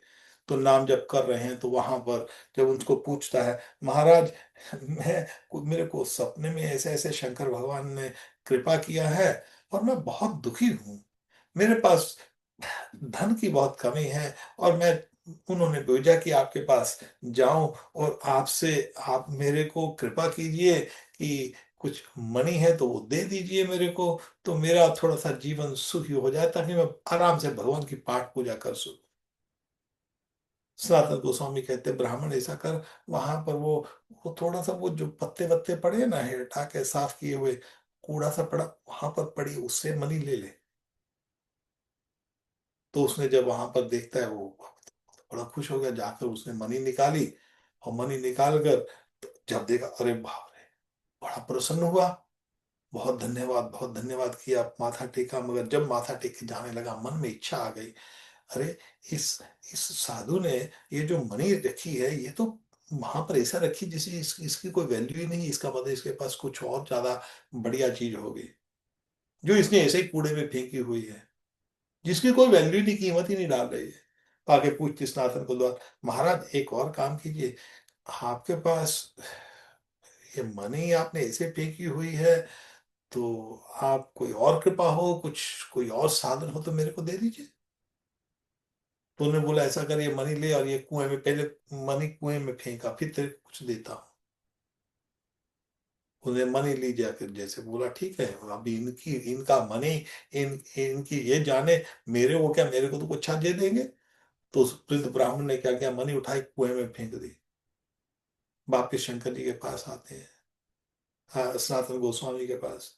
तो नाम जप कर रहे हैं, तो वहां पर जब उनको पूछता है, महाराज मैं, मेरे को सपने में ऐसे ऐसे शंकर भगवान ने कृपा किया है और मैं बहुत दुखी हूँ। मेरे पास धन की बहुत कमी है और मैं उन्होंने भेजा कि आपके पास जाऊं और आपसे आप मेरे को कृपा कीजिए कि कुछ मणि है तो वो दे दीजिए मेरे को, तो मेरा थोड़ा सा जीवन सुखी हो जाए ताकि मैं आराम से भगवान की पाठ पूजा कर सकूं। सनातन गोस्वामी कहते ब्राह्मण ऐसा कर, वहां पर वो थोड़ा सा वो जो पत्ते वत्ते पड़े हैं ना, है हटा के साफ किए हुए कूड़ा सा पड़ा वहां पर पड़ी, उससे मनी ले ले। तो उसने जब वहां पर देखता है वो बड़ा खुश हो गया, जाकर उसने मनी निकाली और मनी निकाल कर जब देखा, अरे बाप रे, बड़ा प्रसन्न हुआ। बहुत धन्यवाद किया, माथा टेका, मगर जब माथा टेक के जाने लगा मन में इच्छा आ गई, अरे इस इस साधु ने ये जो मणि रखी है ये तो वहां पर ऐसा रखी जिसे इसकी कोई वैल्यू ही नहीं, इसका मतलब इसके पास कुछ और ज्यादा बढ़िया चीज होगी जो इसने ऐसे ही कूड़े में फेंकी हुई है, जिसकी कोई वैल्यू नहीं, कीमत ही नहीं डाल रही है। तो आगे पूछती सनातन को द्वार, महाराज एक और काम कीजिए, आपके पास ये मनी आपने ऐसे फेंकी हुई है, तो आप कोई और कृपा हो, कुछ कोई और साधन हो तो मेरे को दे दीजिए। तो उन्होंने बोला ऐसा कर, ये मनी ले और ये कुएं में पहले मनी कुएं में फेंका, फिर तेरे को कुछ देता हूँ। उन्हें मनी ली जाकर, जैसे बोला ठीक है, और अभी इनकी इनका मनी, इनकी ये जाने, मेरे वो क्या, मेरे को तो कुछ अच्छा दे देंगे। तो उस वृद्ध ब्राह्मण ने क्या किया, मनी उठाई कुएं में फेंक दी। वापिस शंकर जी के पास आते हैं, हाँ, सनातन गोस्वामी के पास।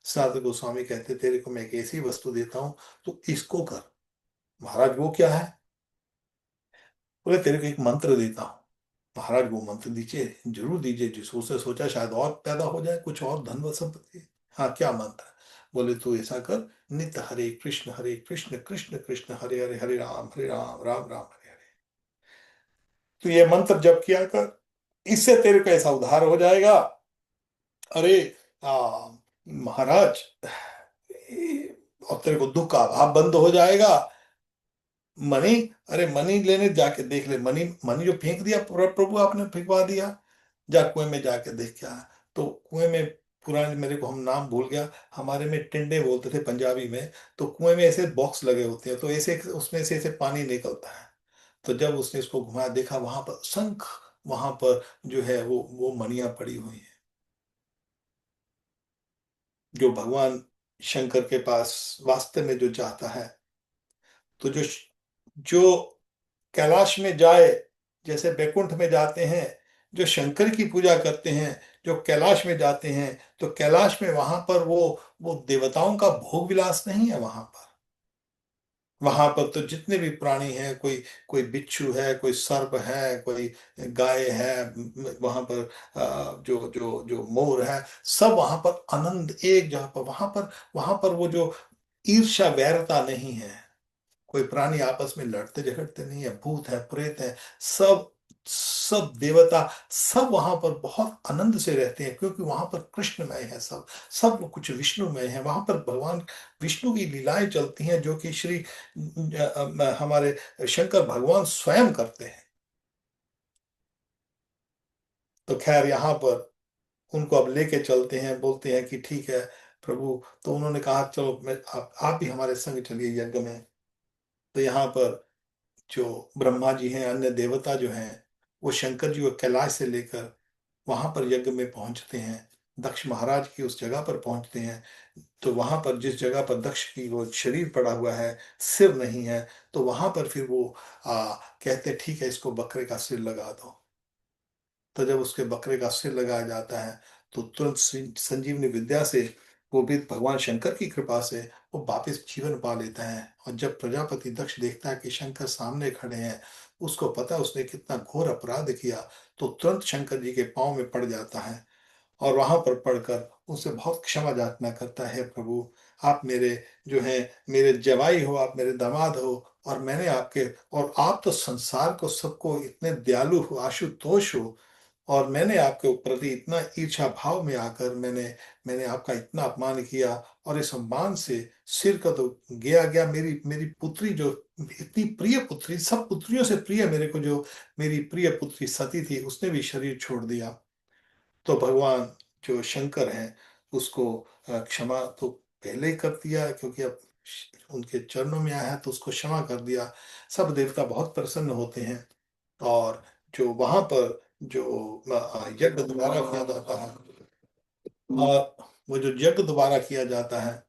सनातन गोस्वामी कहते तेरे को मैं एक ऐसी वस्तु देता हूँ, तो इसको कर। महाराज वो क्या है? बोले तेरे को एक मंत्र देता हूँ। महाराज वो मंत्र दीजिए, जरूर दीजिए। जिस उसने सोचा शायद और पैदा हो जाए कुछ और धन व संपत्ति। हाँ क्या मंत्र? बोले तू ऐसा कर, नित्य हरे कृष्ण कृष्ण कृष्ण हरे हरे, हरे राम राम राम हरे हरे। तो ये मंत्र जप किया कर, इससे तेरे को ऐसा उद्धार हो जाएगा। अरे महाराज, और तेरे को दुख का अभाव बंद हो जाएगा। मनी, अरे मनी लेने जाके देख ले, मनी मनी जो फेंक दिया, प्रभु आपने फेंकवा दिया, जा कुएं में जाके देख क्या है। तो कुएं में, पुराने मेरे को हम नाम भूल गया, हमारे में टिंडे बोलते थे पंजाबी में। तो कुएं में ऐसे बॉक्स लगे होते हैं, तो ऐसे उसमें से ऐसे पानी निकलता है। तो जब उसने इसको घुमाया, देखा वहां पर शंख, वहां पर जो है वो मणियां पड़ी हुई हैं, जो भगवान शंकर के पास वास्तव में जो चाहता है। तो जो कैलाश में जाए, जैसे बैकुंठ में जाते हैं, जो शंकर की पूजा करते हैं, जो कैलाश में जाते हैं, तो कैलाश में वहां पर वो देवताओं का भोग विलास नहीं है वहां पर। वहां पर तो जितने भी प्राणी हैं, कोई कोई बिच्छू है, कोई सर्प है, कोई गाय है, वहां पर जो जो जो मोर है, सब वहां पर आनंद एक जगह पर, वहां पर वो जो ईर्ष्या वैरता नहीं है। कोई प्राणी आपस में लड़ते झगड़ते नहीं है, भूत है, प्रेत है, सब सब देवता, सब वहां पर बहुत आनंद से रहते हैं, क्योंकि वहां पर कृष्णमय है सब, सब कुछ विष्णुमय है। वहां पर भगवान विष्णु की लीलाएं चलती हैं, जो कि श्री हमारे शंकर भगवान स्वयं करते हैं। तो खैर यहाँ पर उनको अब लेके चलते हैं, बोलते हैं कि ठीक है प्रभु। तो उन्होंने कहा चलो, मैं आप भी हमारे संग चलिए यज्ञ में। तो यहाँ पर जो ब्रह्मा जी हैं, अन्य देवता जो हैं, वो शंकर जी को कैलाश से लेकर वहां पर यज्ञ में पहुंचते हैं। दक्ष महाराज की उस जगह पर पहुंचते हैं। तो वहां पर जिस जगह पर दक्ष की वो शरीर पड़ा हुआ है, सिर नहीं है, तो वहां पर फिर वो कहते ठीक है, इसको बकरे का सिर लगा दो। तो जब उसके बकरे का सिर लगाया जाता है, तो तुरंत संजीवनी विद्या से वो भी भगवान शंकर की कृपा से वो वापस जीवन पा लेता है। और जब प्रजापति दक्ष देखता है कि शंकर सामने खड़े हैं, उसको पता है उसने कितना घोर अपराध किया, तो तुरंत शंकर जी के पांव में पड़ जाता है और वहां पर पढ़कर उनसे बहुत क्षमा याचना करता है, प्रभु आप मेरे जो है, मेरे जवाई हो, आप मेरे दामाद हो, और मैंने आपके, और आप तो संसार को सबको इतने दयालु हो, आशुतोष हो, और मैंने आपके प्रति इतना ईर्ष्या भाव में आकर मैंने मैंने आपका इतना अपमान किया, और इस सम्मान से सिर का तो गया गया, मेरी मेरी पुत्री जो इतनी प्रिय पुत्री, सब पुत्रियों से प्रिय मेरे को जो मेरी प्रिय पुत्री सती थी, उसने भी शरीर छोड़ दिया। तो भगवान जो शंकर हैं, उसको क्षमा तो पहले ही कर दिया, क्योंकि अब उनके चरणों में आया है तो उसको क्षमा कर दिया। सब देवता बहुत प्रसन्न होते हैं। और जो वहां पर जो यज्ञ दोबारा किया जाता है, और वो जो यज्ञ दोबारा किया जाता है,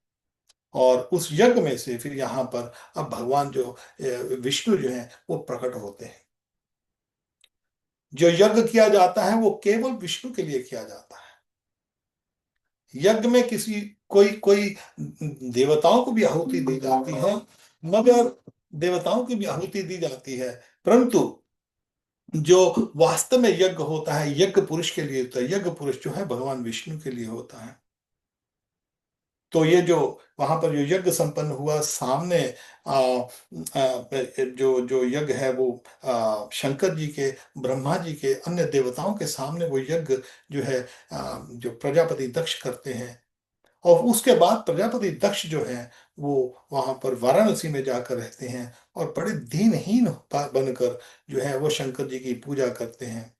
और उस यज्ञ में से फिर यहाँ पर अब भगवान जो विष्णु जो है वो प्रकट होते हैं। जो यज्ञ किया जाता है वो केवल विष्णु के लिए किया जाता है। यज्ञ में किसी कोई कोई देवताओं को भी आहुति दी जाती है, मगर देवताओं की भी आहुति दी जाती है, परंतु जो वास्तव में यज्ञ होता है, यज्ञ पुरुष के लिए होता है। यज्ञ पुरुष जो है भगवान विष्णु के लिए होता है। तो ये जो वहां पर जो यज्ञ संपन्न हुआ सामने, जो जो यज्ञ है वो शंकर जी के, ब्रह्मा जी के, अन्य देवताओं के सामने वो यज्ञ जो है जो प्रजापति दक्ष करते हैं। और उसके बाद प्रजापति दक्ष जो है वो वहां पर वाराणसी में जाकर रहते हैं, और बड़े दीनहीन बनकर जो है वो शंकर जी की पूजा करते हैं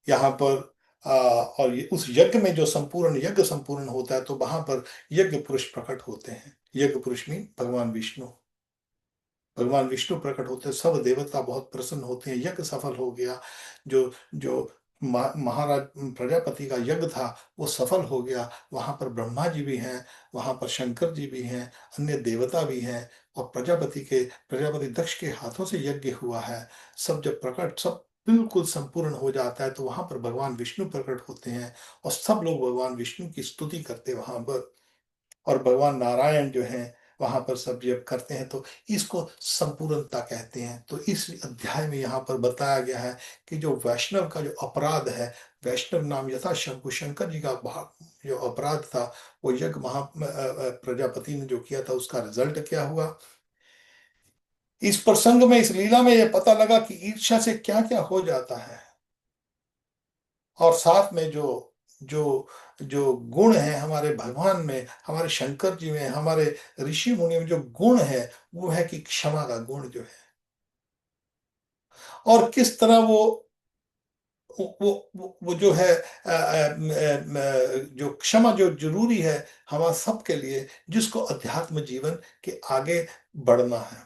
यहाँ पर। और उस यज्ञ में जो संपूर्ण यज्ञ संपूर्ण होता है तो वहां पर यज्ञ पुरुष प्रकट होते हैं। यज्ञ पुरुष में भगवान विष्णु, भगवान विष्णु प्रकट होते हैं। सब देवता बहुत प्रसन्न होते हैं, यज्ञ सफल हो गया। जो जो महाराज प्रजापति का यज्ञ था वो सफल हो गया। वहां पर ब्रह्मा जी भी हैं, वहां पर शंकर जी भी हैं, अन्य देवता भी हैं। और प्रजापति दक्ष के हाथों से यज्ञ हुआ है। सब जब प्रकट, सब बिल्कुल संपूर्ण हो जाता है तो वहां पर भगवान विष्णु प्रकट होते हैं, और सब लोग भगवान विष्णु की स्तुति करते हैं वहां पर। और भगवान नारायण जो है वहां पर सब जब करते हैं तो इसको संपूर्णता कहते हैं। तो इस अध्याय में यहाँ पर बताया गया है कि जो वैष्णव का जो अपराध है, वैष्णव नाम यथा शंभु, शंकर जी का जो अपराध था, वो यज्ञ प्रजापति ने जो किया था उसका रिजल्ट क्या हुआ। इस प्रसंग में, इस लीला में यह पता लगा कि ईर्ष्या से क्या क्या हो जाता है। और साथ में जो जो जो गुण है हमारे भगवान में, हमारे शंकर जी में, हमारे ऋषि मुनि में जो गुण है, वो है कि क्षमा का गुण जो है। और किस तरह वो जो है जो क्षमा जो जरूरी है हमारा सबके लिए, जिसको अध्यात्म जीवन के आगे बढ़ना है।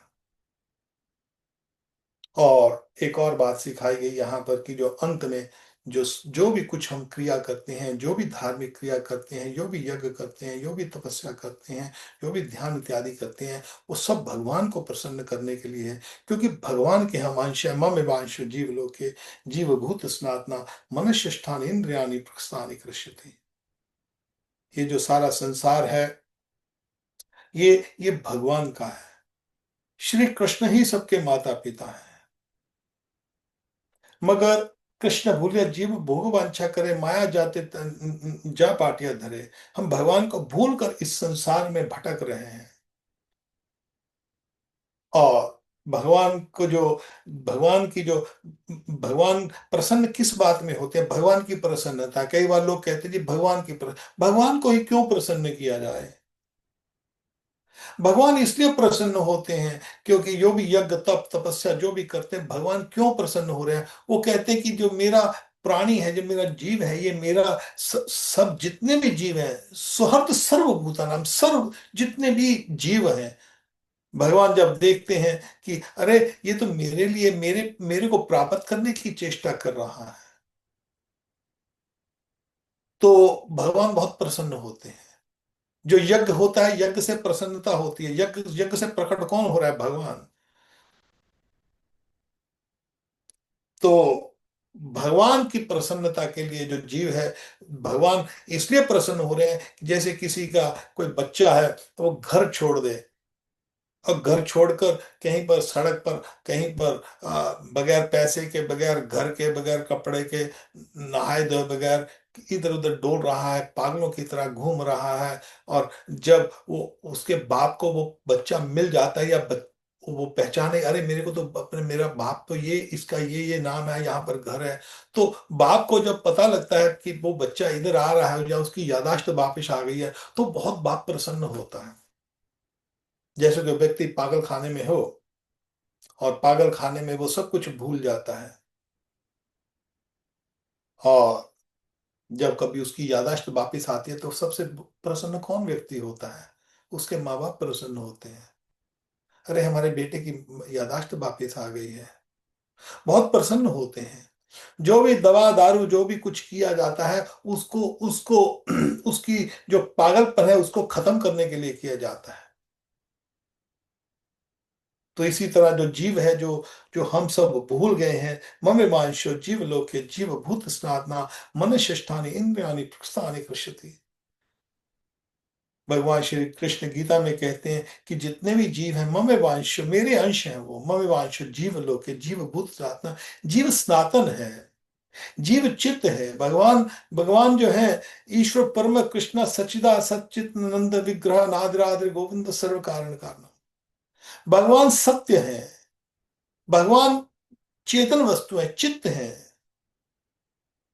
और एक और बात सिखाई गई यहाँ पर कि जो अंत में जो जो भी कुछ हम क्रिया करते हैं, जो भी धार्मिक क्रिया करते हैं, जो भी यज्ञ करते हैं, जो भी तपस्या करते हैं, जो भी ध्यान इत्यादि करते हैं, वो सब भगवान को प्रसन्न करने के लिए है। क्योंकि भगवान के हम अंश हैं। मम वांश जीव लोके जीवभूत स्नातना मनुष्यष्ठान इंद्रियाणि प्रस्थानि कृष्यति। ये जो सारा संसार है, ये भगवान का है। श्री कृष्ण ही सबके माता पिता हैं। मगर कृष्ण भूलिया जीव भोग वांछा करे, माया जाते जा पाटिया धरे। हम भगवान को भूल कर इस संसार में भटक रहे हैं। और भगवान को जो भगवान की जो भगवान प्रसन्न किस बात में होते हैं, भगवान की प्रसन्नता। कई बार लोग कहते हैं जी भगवान को ही क्यों प्रसन्न किया जाए। भगवान इसलिए प्रसन्न होते हैं क्योंकि जो भी यज्ञ तप तपस्या जो भी करते हैं, भगवान क्यों प्रसन्न हो रहे हैं। वो कहते हैं कि जो मेरा प्राणी है, जो मेरा जीव है, ये मेरा सब जितने भी जीव हैं, सुहृद सर्वभूता नाम, सर्व जितने भी जीव हैं, भगवान जब देखते हैं कि अरे ये तो मेरे लिए, मेरे मेरे को प्राप्त करने की चेष्टा कर रहा है, तो भगवान बहुत प्रसन्न होते हैं। जो यज्ञ होता है, यज्ञ से प्रसन्नता होती है। यज्ञ यज्ञ से प्रकट कौन हो रहा है, भगवान। तो भगवान की प्रसन्नता के लिए जो जीव है, भगवान इसलिए प्रसन्न हो रहे हैं कि जैसे किसी का कोई बच्चा है तो वो घर छोड़ दे, और घर छोड़कर कहीं पर सड़क पर, कहीं पर बगैर पैसे के, बगैर घर के, बगैर कपड़े के, नहाए धोए बगैर इधर उधर डोल रहा है, पागलों की तरह घूम रहा है। और जब वो उसके बाप को वो बच्चा मिल जाता है, या वो पहचाने, अरे मेरे को तो अपने, मेरा बाप तो ये, इसका ये नाम है, यहाँ पर घर है। तो बाप को जब पता लगता है कि वो बच्चा इधर आ रहा है, या उसकी यादाश्त वापिस आ गई है, तो बहुत बाप प्रसन्न होता है। जैसे कोई व्यक्ति पागल खाने में हो, और पागल खाने में वो सब कुछ भूल जाता है। और जब कभी उसकी याददाश्त वापिस आती है तो सबसे प्रसन्न कौन व्यक्ति होता है? उसके माँ बाप प्रसन्न होते हैं। अरे हमारे बेटे की याददाश्त वापिस आ गई है, बहुत प्रसन्न होते हैं। जो भी दवा दारू जो भी कुछ किया जाता है, उसको उसको उसकी जो पागलपन है उसको खत्म करने के लिए किया जाता है। तो इसी तरह जो जीव है, जो जो हम सब भूल गए हैं, ममे मांशो जीव लोके जीव भूत स्नातना मनुष्यष्ठानि इंद्रियाणि प्रस्थानि कृष्यति। भगवान श्री कृष्ण गीता में कहते हैं कि जितने भी जीव हैं ममे वांश, मेरे अंश हैं वो। ममे वांश जीव लोके जीव भूत स्नातना, जीव सनातन है, जीव चित्त है। भगवान भगवान जो है ईश्वर परम कृष्ण सच्चिदा सच्चित नंद विग्रह नादराद्र गोविंद सर्व कारण कारण। भगवान सत्य है, भगवान चेतन वस्तु है, चित्त है,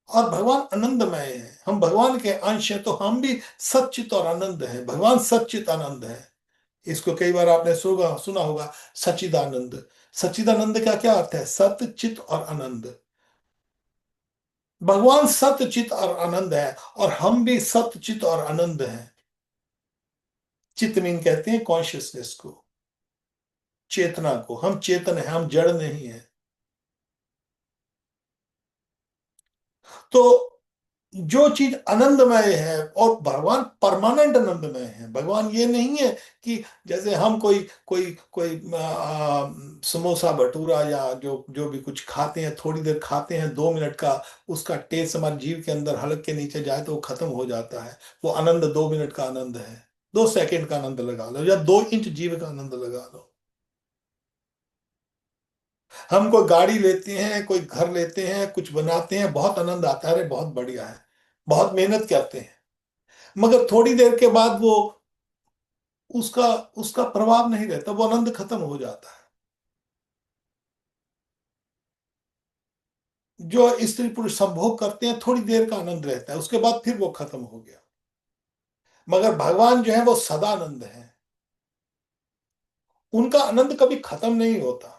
और भगवान आनंदमय है। हम भगवान के अंश हैं तो हम भी सच्चित और आनंद है। भगवान सच्चित आनंद है। इसको कई बार आपने सुना सुना होगा, सच्चिदानंद। सच्चिदानंद का क्या अर्थ है? सत्य चित और आनंद। भगवान सत्य चित और आनंद है, और हम भी सत्य चित और आनंद हैं। चित्त मीन कहते हैं कॉन्शियसनेस को, चेतना को। हम चेतन है, हम जड़ नहीं है। तो जो चीज आनंदमय है, और भगवान परमानेंट आनंदमय है। भगवान ये नहीं है कि जैसे हम कोई कोई कोई समोसा भटूरा या जो जो भी कुछ खाते हैं, थोड़ी देर खाते हैं, 2 मिनट का उसका टेस्ट हमारे जीव के अंदर हलक के नीचे जाए तो वो खत्म हो जाता है। वो आनंद 2 मिनट का आनंद है, 2 सेकंड का आनंद लगा लो, या 2 इंच जीव का आनंद लगा लो। हम कोई गाड़ी लेते हैं, कोई घर लेते हैं, कुछ बनाते हैं, बहुत आनंद आता है, अरे बहुत बढ़िया है, बहुत मेहनत करते हैं। मगर थोड़ी देर के बाद वो उसका उसका प्रभाव नहीं रहता, वो आनंद खत्म हो जाता है। जो स्त्री पुरुष संभोग करते हैं, थोड़ी देर का आनंद रहता है, उसके बाद फिर वो खत्म हो गया। मगर भगवान जो है वो सदानंद है, उनका आनंद कभी खत्म नहीं होता।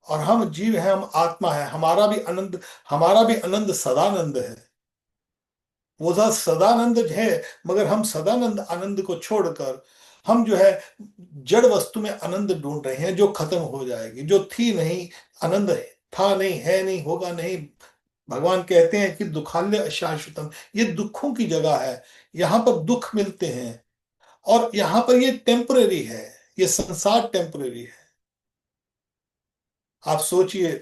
और हम जीव हैं, हम आत्मा है, हमारा भी आनंद सदानंद है। वो सदानंद है। मगर हम सदानंद आनंद को छोड़कर हम जो है जड़ वस्तु में आनंद ढूंढ रहे हैं, जो खत्म हो जाएगी, जो थी नहीं। आनंद था नहीं, है नहीं, होगा नहीं। भगवान कहते हैं कि दुखालय अशाश्वतम, ये दुखों की जगह है। यहाँ पर दुख मिलते हैं, और यहाँ पर ये टेम्परेरी है, ये संसार टेम्परेरी है। आप सोचिए,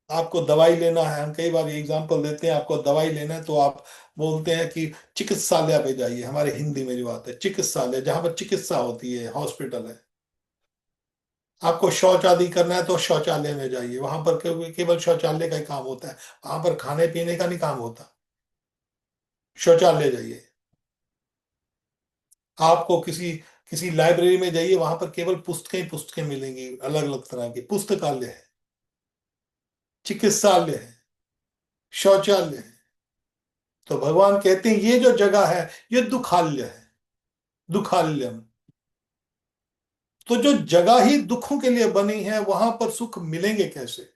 आपको दवाई लेना है, हम कई बार ये एग्जांपल देते हैं, आपको दवाई लेना है तो आप बोलते हैं कि चिकित्सालय पे जाइए। हमारे हिंदी में जो बात है चिकित्सालय, जहां पर चिकित्सा होती है, हॉस्पिटल है। आपको शौच आदि करना है तो शौचालय में जाइए, वहां पर केवल शौचालय का ही काम होता है, वहां पर खाने पीने का नहीं काम होता। शौचालय जाइए। आपको किसी किसी लाइब्रेरी में जाइए, वहां पर केवल पुस्तकें ही पुस्तकें मिलेंगी, अलग अलग तरह की। पुस्तकालय है, चिकित्सालय है, शौचालय है। तो भगवान कहते हैं ये जो जगह है ये दुखालय है, दुखालयम। तो जो जगह ही दुखों के लिए बनी है, वहां पर सुख मिलेंगे कैसे?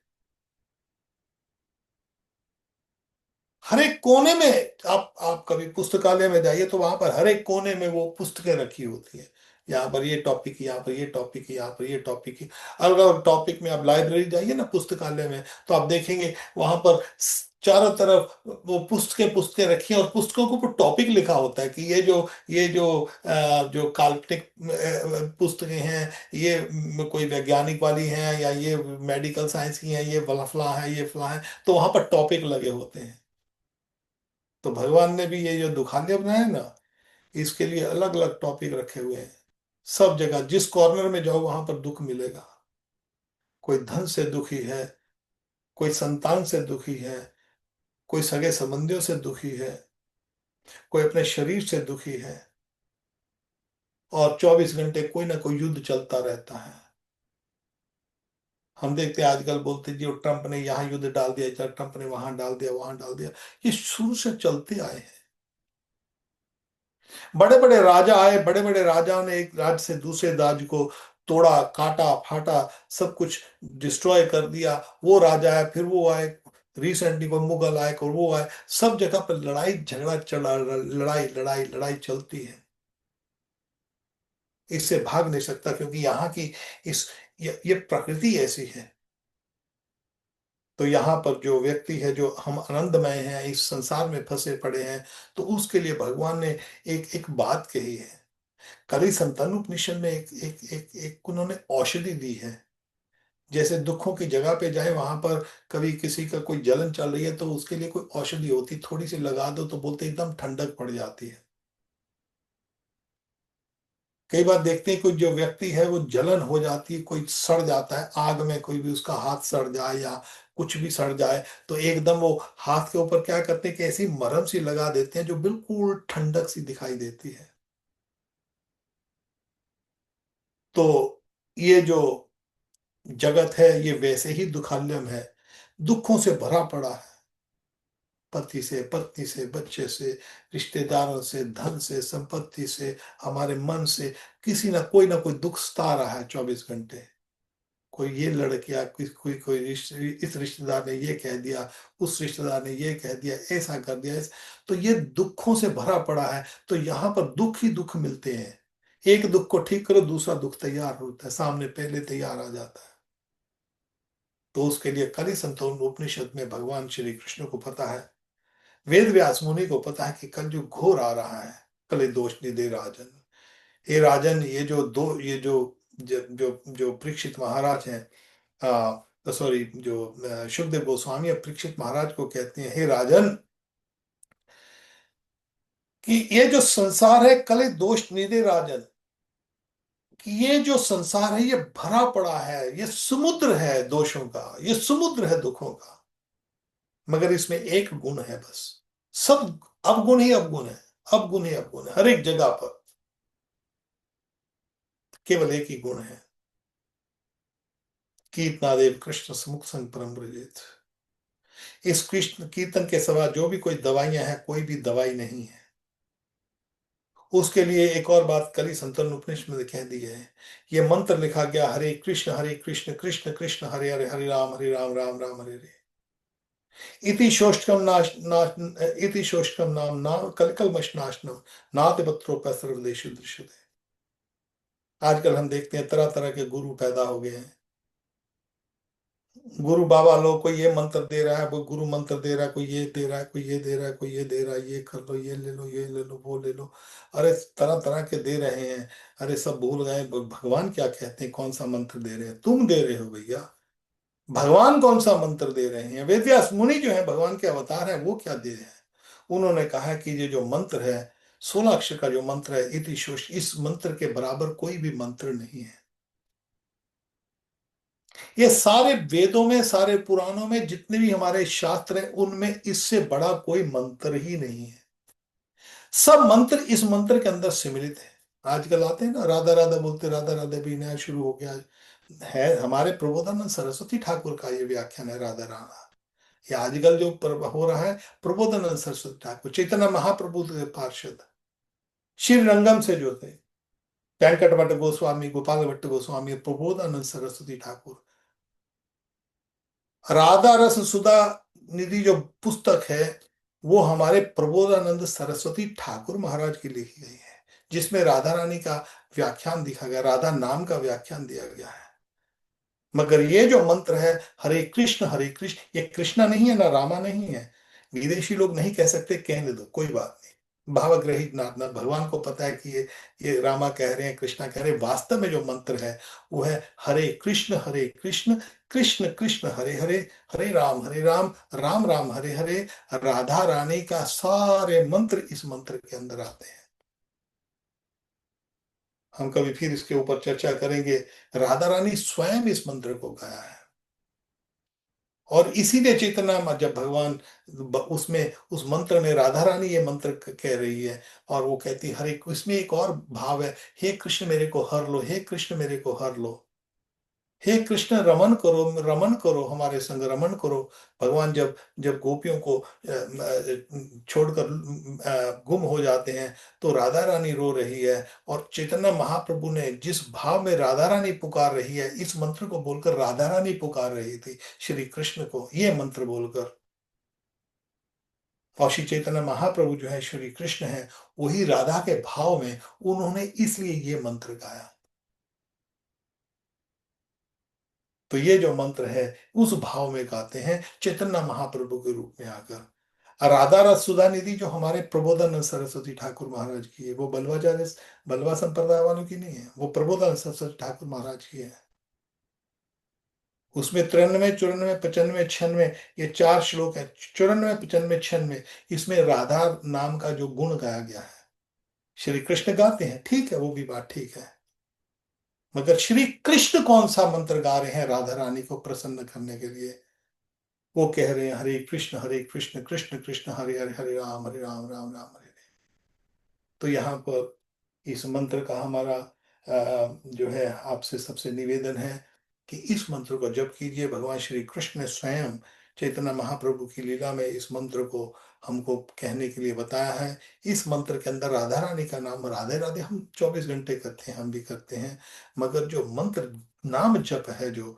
हर एक कोने में, आप कभी पुस्तकालय में जाइए तो वहां पर हर एक कोने में वो पुस्तकें रखी होती हैं। यहाँ पर ये टॉपिक, यहाँ पर ये टॉपिक, यहाँ पर ये टॉपिक। अलग अलग टॉपिक में आप लाइब्रेरी जाइए ना, पुस्तकालय में, तो आप देखेंगे वहां पर चारों तरफ वो पुस्तकें पुस्तकें रखी हैं, और पुस्तकों के ऊपर टॉपिक लिखा होता है कि जो काल्पनिक पुस्तकें हैं, ये कोई वैज्ञानिक वाली हैं, या ये मेडिकल साइंस की हैं, ये फला है, ये फला है। तो वहां पर टॉपिक लगे होते हैं। तो भगवान ने भी ये जो दुखालय बनाया है ना, इसके लिए अलग अलग टॉपिक रखे हुए हैं। सब जगह जिस कॉर्नर में जाओ वहां पर दुख मिलेगा। कोई धन से दुखी है, कोई संतान से दुखी है, कोई सगे संबंधियों से दुखी है, कोई अपने शरीर से दुखी है। और 24 घंटे कोई ना कोई युद्ध चलता रहता है। हम देखते हैं आजकल बोलते जी ट्रंप ने यहाँ युद्ध डाल दिया, इधर ट्रंप ने वहां डाल दिया, वहां डाल दिया। ये शुरू से चलते आए हैं। बड़े बड़े राजा आए, बड़े बड़े राजा ने एक राज्य से दूसरे राज्य को तोड़ा, काटा, फाटा, सब कुछ डिस्ट्रॉय कर दिया। वो राजा आए, फिर वो आए, रिसेंटली कोई मुगल आए, कोई वो आए, सब जगह पर लड़ाई झगड़ा चला, लड़ाई लड़ाई लड़ाई चलती है। इससे भाग नहीं सकता, क्योंकि यहाँ की इस ये प्रकृति ऐसी है। तो यहाँ पर जो व्यक्ति है, जो हम आनंदमय हैं, इस संसार में फंसे पड़े हैं, तो उसके लिए भगवान ने एक एक बात कही है। कली संतान उपनिषद में एक उन्होंने औषधि दी है। जैसे दुखों की जगह पे जाए, वहां पर कभी किसी का कोई जलन चल रही है, तो उसके लिए कोई औषधि होती, थोड़ी सी लगा दो तो बोलते एकदम ठंडक पड़ जाती है। कई बार देखते हैं कोई जो व्यक्ति है वो जलन हो जाती है, कोई सड़ जाता है आग में, कोई भी उसका हाथ सड़ जाए या कुछ भी सड़ जाए, तो एकदम वो हाथ के ऊपर क्या करते हैं कि ऐसी मरहम सी लगा देते हैं जो बिल्कुल ठंडक सी दिखाई देती है। तो ये जो जगत है ये वैसे ही दुखालयम है, दुखों से भरा पड़ा है। पति से, पत्नी से, बच्चे से, रिश्तेदारों से, धन से, संपत्ति से, हमारे मन से, किसी ना कोई दुख सता रहा है 24 घंटे। कोई ये लड़कियां, कोई कोई इस रिश्तेदार ने ये कह दिया, उस रिश्तेदार ने ये कह दिया, ऐसा कर दिया, तो ये दुखों से भरा पड़ा है। तो यहाँ पर दुख ही दुख मिलते हैं। एक दुख को ठीक करो, दूसरा दुख तैयार होता है, सामने पहले तैयार आ जाता है। तो उसके लिए कलि संतोन उपनिषद में भगवान श्री कृष्ण को पता है, वेद व्यास मुनि को पता है कि कल जो घोर आ रहा है, कले दोष निधे राजन। हे राजन, ये जो परीक्षित महाराज हैं, सॉरी, जो शुकदेव गोस्वामी अब परीक्षित महाराज को कहते हैं, हे राजन, कि ये जो संसार है, कले दोष निधे राजन, कि ये जो संसार है ये भरा पड़ा है, ये समुद्र है दोषों का, ये समुद्र है दुखों का। मगर इसमें एक गुण है बस, सब अवगुण ही अवगुण है, अवगुण ही अवगुण है, हर एक जगह पर केवल एक ही गुण है, कीर्तनादेव कृष्ण समुख संग परम ब्रजेत। इस कृष्ण कीर्तन के सिवा जो भी कोई दवाइयां हैं, कोई भी दवाई नहीं है। उसके लिए एक और बात कली संतन उपनिषद में कह दी है। ये मंत्र लिखा गया, हरे कृष्ण कृष्ण कृष्ण हरे हरे, हरे राम राम राम हरे हरे। इति शोष्टकम नाश नाश इति शोष्टकम नाम ना कलकलमश नाशनम नाते पत्रों सर्वदेश दृश्यते। आजकल हम देखते हैं तरह तरह के गुरु पैदा हो गए हैं। गुरु बाबा लोग, कोई ये मंत्र दे रहा है, वो गुरु मंत्र दे रहा है, कोई ये दे रहा है, कोई ये दे रहा है, कोई ये दे रहा है, ये कर लो, ये ले लो, ये ले लो, वो ले लो। अरे तरह तरह के दे रहे हैं। अरे सब भूल गए भगवान क्या कहते हैं, कौन सा मंत्र दे रहे हैं, तुम दे रहे हो भैया। भगवान कौन सा मंत्र दे रहे हैं? वेदव्यास मुनि जो है भगवान के अवतार है, वो क्या दे रहे हैं? उन्होंने कहा कि ये जो मंत्र है, 16 अक्षर का जो मंत्र है, इति शोष, इस मंत्र के बराबर कोई भी मंत्र नहीं है। ये सारे वेदों में, सारे पुराणों में, जितने भी हमारे शास्त्र हैं, उनमें इससे बड़ा कोई मंत्र ही नहीं है। सब मंत्र इस मंत्र के अंदर सम्मिलित है। आजकल आते हैं ना, राधा राधा बोलते, राधा राधा भी नया शुरू हो गया है। हमारे प्रबोधानंद सरस्वती ठाकुर का ये व्याख्यान है राधा राधा। ये आजकल जो हो रहा है, प्रबोधानंद सरस्वती ठाकुर, चैतन्य महाप्रभु के पार्षद, श्री रंगम से जो थे, वेंकट भट्ट गोस्वामी, गोपाल भट्ट गोस्वामी, प्रबोधानंद सरस्वती ठाकुर। राधा रस सुधा निधि जो पुस्तक है, वो हमारे प्रबोधानंद सरस्वती ठाकुर महाराज की लिखी गई है, जिसमें राधा रानी का व्याख्यान दिखा गया, राधा नाम का व्याख्यान दिया गया है। मगर ये जो मंत्र है, हरे कृष्ण, ये कृष्णा नहीं है ना रामा नहीं है। विदेशी लोग नहीं कह सकते, कहने दो, कोई बात नहीं, भावग्रहित नाथ ना, भगवान को पता है कि ये रामा कह रहे हैं, कृष्णा कह रहे हैं। वास्तव में जो मंत्र है वो है हरे कृष्ण कृष्ण कृष्ण हरे हरे, हरे राम राम राम हरे हरे। राधा रानी का सारे मंत्र इस मंत्र के अंदर आते हैं। हम कभी फिर इसके ऊपर चर्चा करेंगे। राधा रानी स्वयं इस मंत्र को गाया है। और इसीलिए चेतना में जब भगवान उसमें उस मंत्र में राधा रानी ये मंत्र कह रही है, और वो कहती हरे, इसमें एक और भाव है, हे कृष्ण मेरे को हर लो, हे कृष्ण मेरे को हर लो, हे कृष्ण रमन करो, रमन करो, हमारे संग रमन करो। भगवान जब जब गोपियों को छोड़कर गुम हो जाते हैं, तो राधा रानी रो रही है, और चैतन्य महाप्रभु ने जिस भाव में राधा रानी पुकार रही है, इस मंत्र को बोलकर राधा रानी पुकार रही थी श्री कृष्ण को, ये मंत्र बोलकर। और श्री चैतन्य महाप्रभु जो है श्री कृष्ण है, वही राधा के भाव में उन्होंने इसलिए ये मंत्र गाया। तो ये जो मंत्र है उस भाव में गाते हैं चैतन्य महाप्रभु के रूप में आकर। और राधा रस सुधा निधि जो हमारे प्रबोधन सरस्वती ठाकुर महाराज की है, वो बल्वाचार्य बल्वा संप्रदाय वालों की नहीं है, वो प्रबोधन सरस्वती ठाकुर महाराज की है। उसमें 93, 94, 95, 96 ये 4 श्लोक है। 94, 95, 96 इसमें राधा नाम का जो गुण गाया गया है। श्री कृष्ण गाते हैं, ठीक है, वो भी बात ठीक है, मगर श्री कृष्ण कौन सा मंत्र गा रहे हैं राधा रानी को प्रसन्न करने के लिए? वो कह रहे हैं हरे कृष्ण कृष्ण कृष्ण हरे हरे, हरे राम राम राम हरे हरे। तो यहाँ पर इस मंत्र का हमारा जो है आपसे सबसे निवेदन है कि इस मंत्र को जप कीजिए। भगवान श्री कृष्ण ने स्वयं चैतन्य महाप्रभु की लीला में इस मंत्र को हमको कहने के लिए बताया है। इस मंत्र के अंदर राधा रानी का नाम राधे राधे हम 24 घंटे करते हैं, हम भी करते हैं, मगर जो मंत्र नाम जप है, जो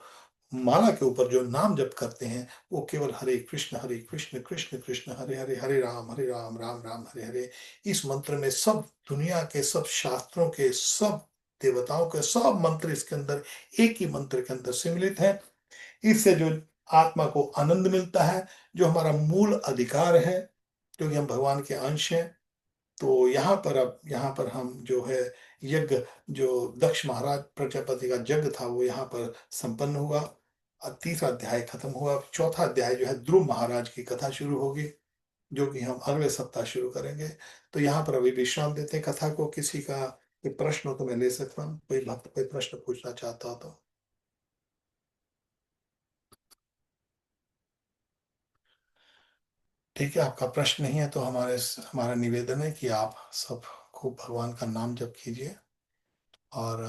माला के ऊपर जो नाम जप करते हैं, वो केवल हरे कृष्ण कृष्ण कृष्ण हरे हरे, हरे राम राम राम हरे हरे। इस मंत्र में सब दुनिया के सब शास्त्रों के सब देवताओं के सब मंत्र इसके अंदर एक ही मंत्र के अंदर सम्मिलित है। इससे जो आत्मा को आनंद मिलता है, जो हमारा मूल अधिकार है, क्योंकि हम भगवान के अंश हैं। तो यहाँ पर अब यहाँ पर हम जो है यज्ञ, जो दक्ष महाराज प्रजापति का यज्ञ था, वो यहाँ पर संपन्न हुआ। अब 3रा अध्याय खत्म हुआ। अब 4था अध्याय जो है ध्रुव महाराज की कथा शुरू होगी, जो कि हम अगले सप्ताह शुरू करेंगे। तो यहाँ पर अभी विश्राम देते हैं कथा को। किसी का कोई प्रश्न हो तो मैं ले सकता हूँ, कोई भक्त कोई प्रश्न पूछना चाहता हो तो। ठीक है, आपका प्रश्न नहीं है तो हमारा निवेदन है कि आप सब खूब भगवान का नाम जप कीजिए और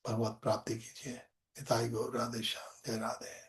भगवत प्राप्ति कीजिए। निताई गौर, राधे श्याम, जय राधे।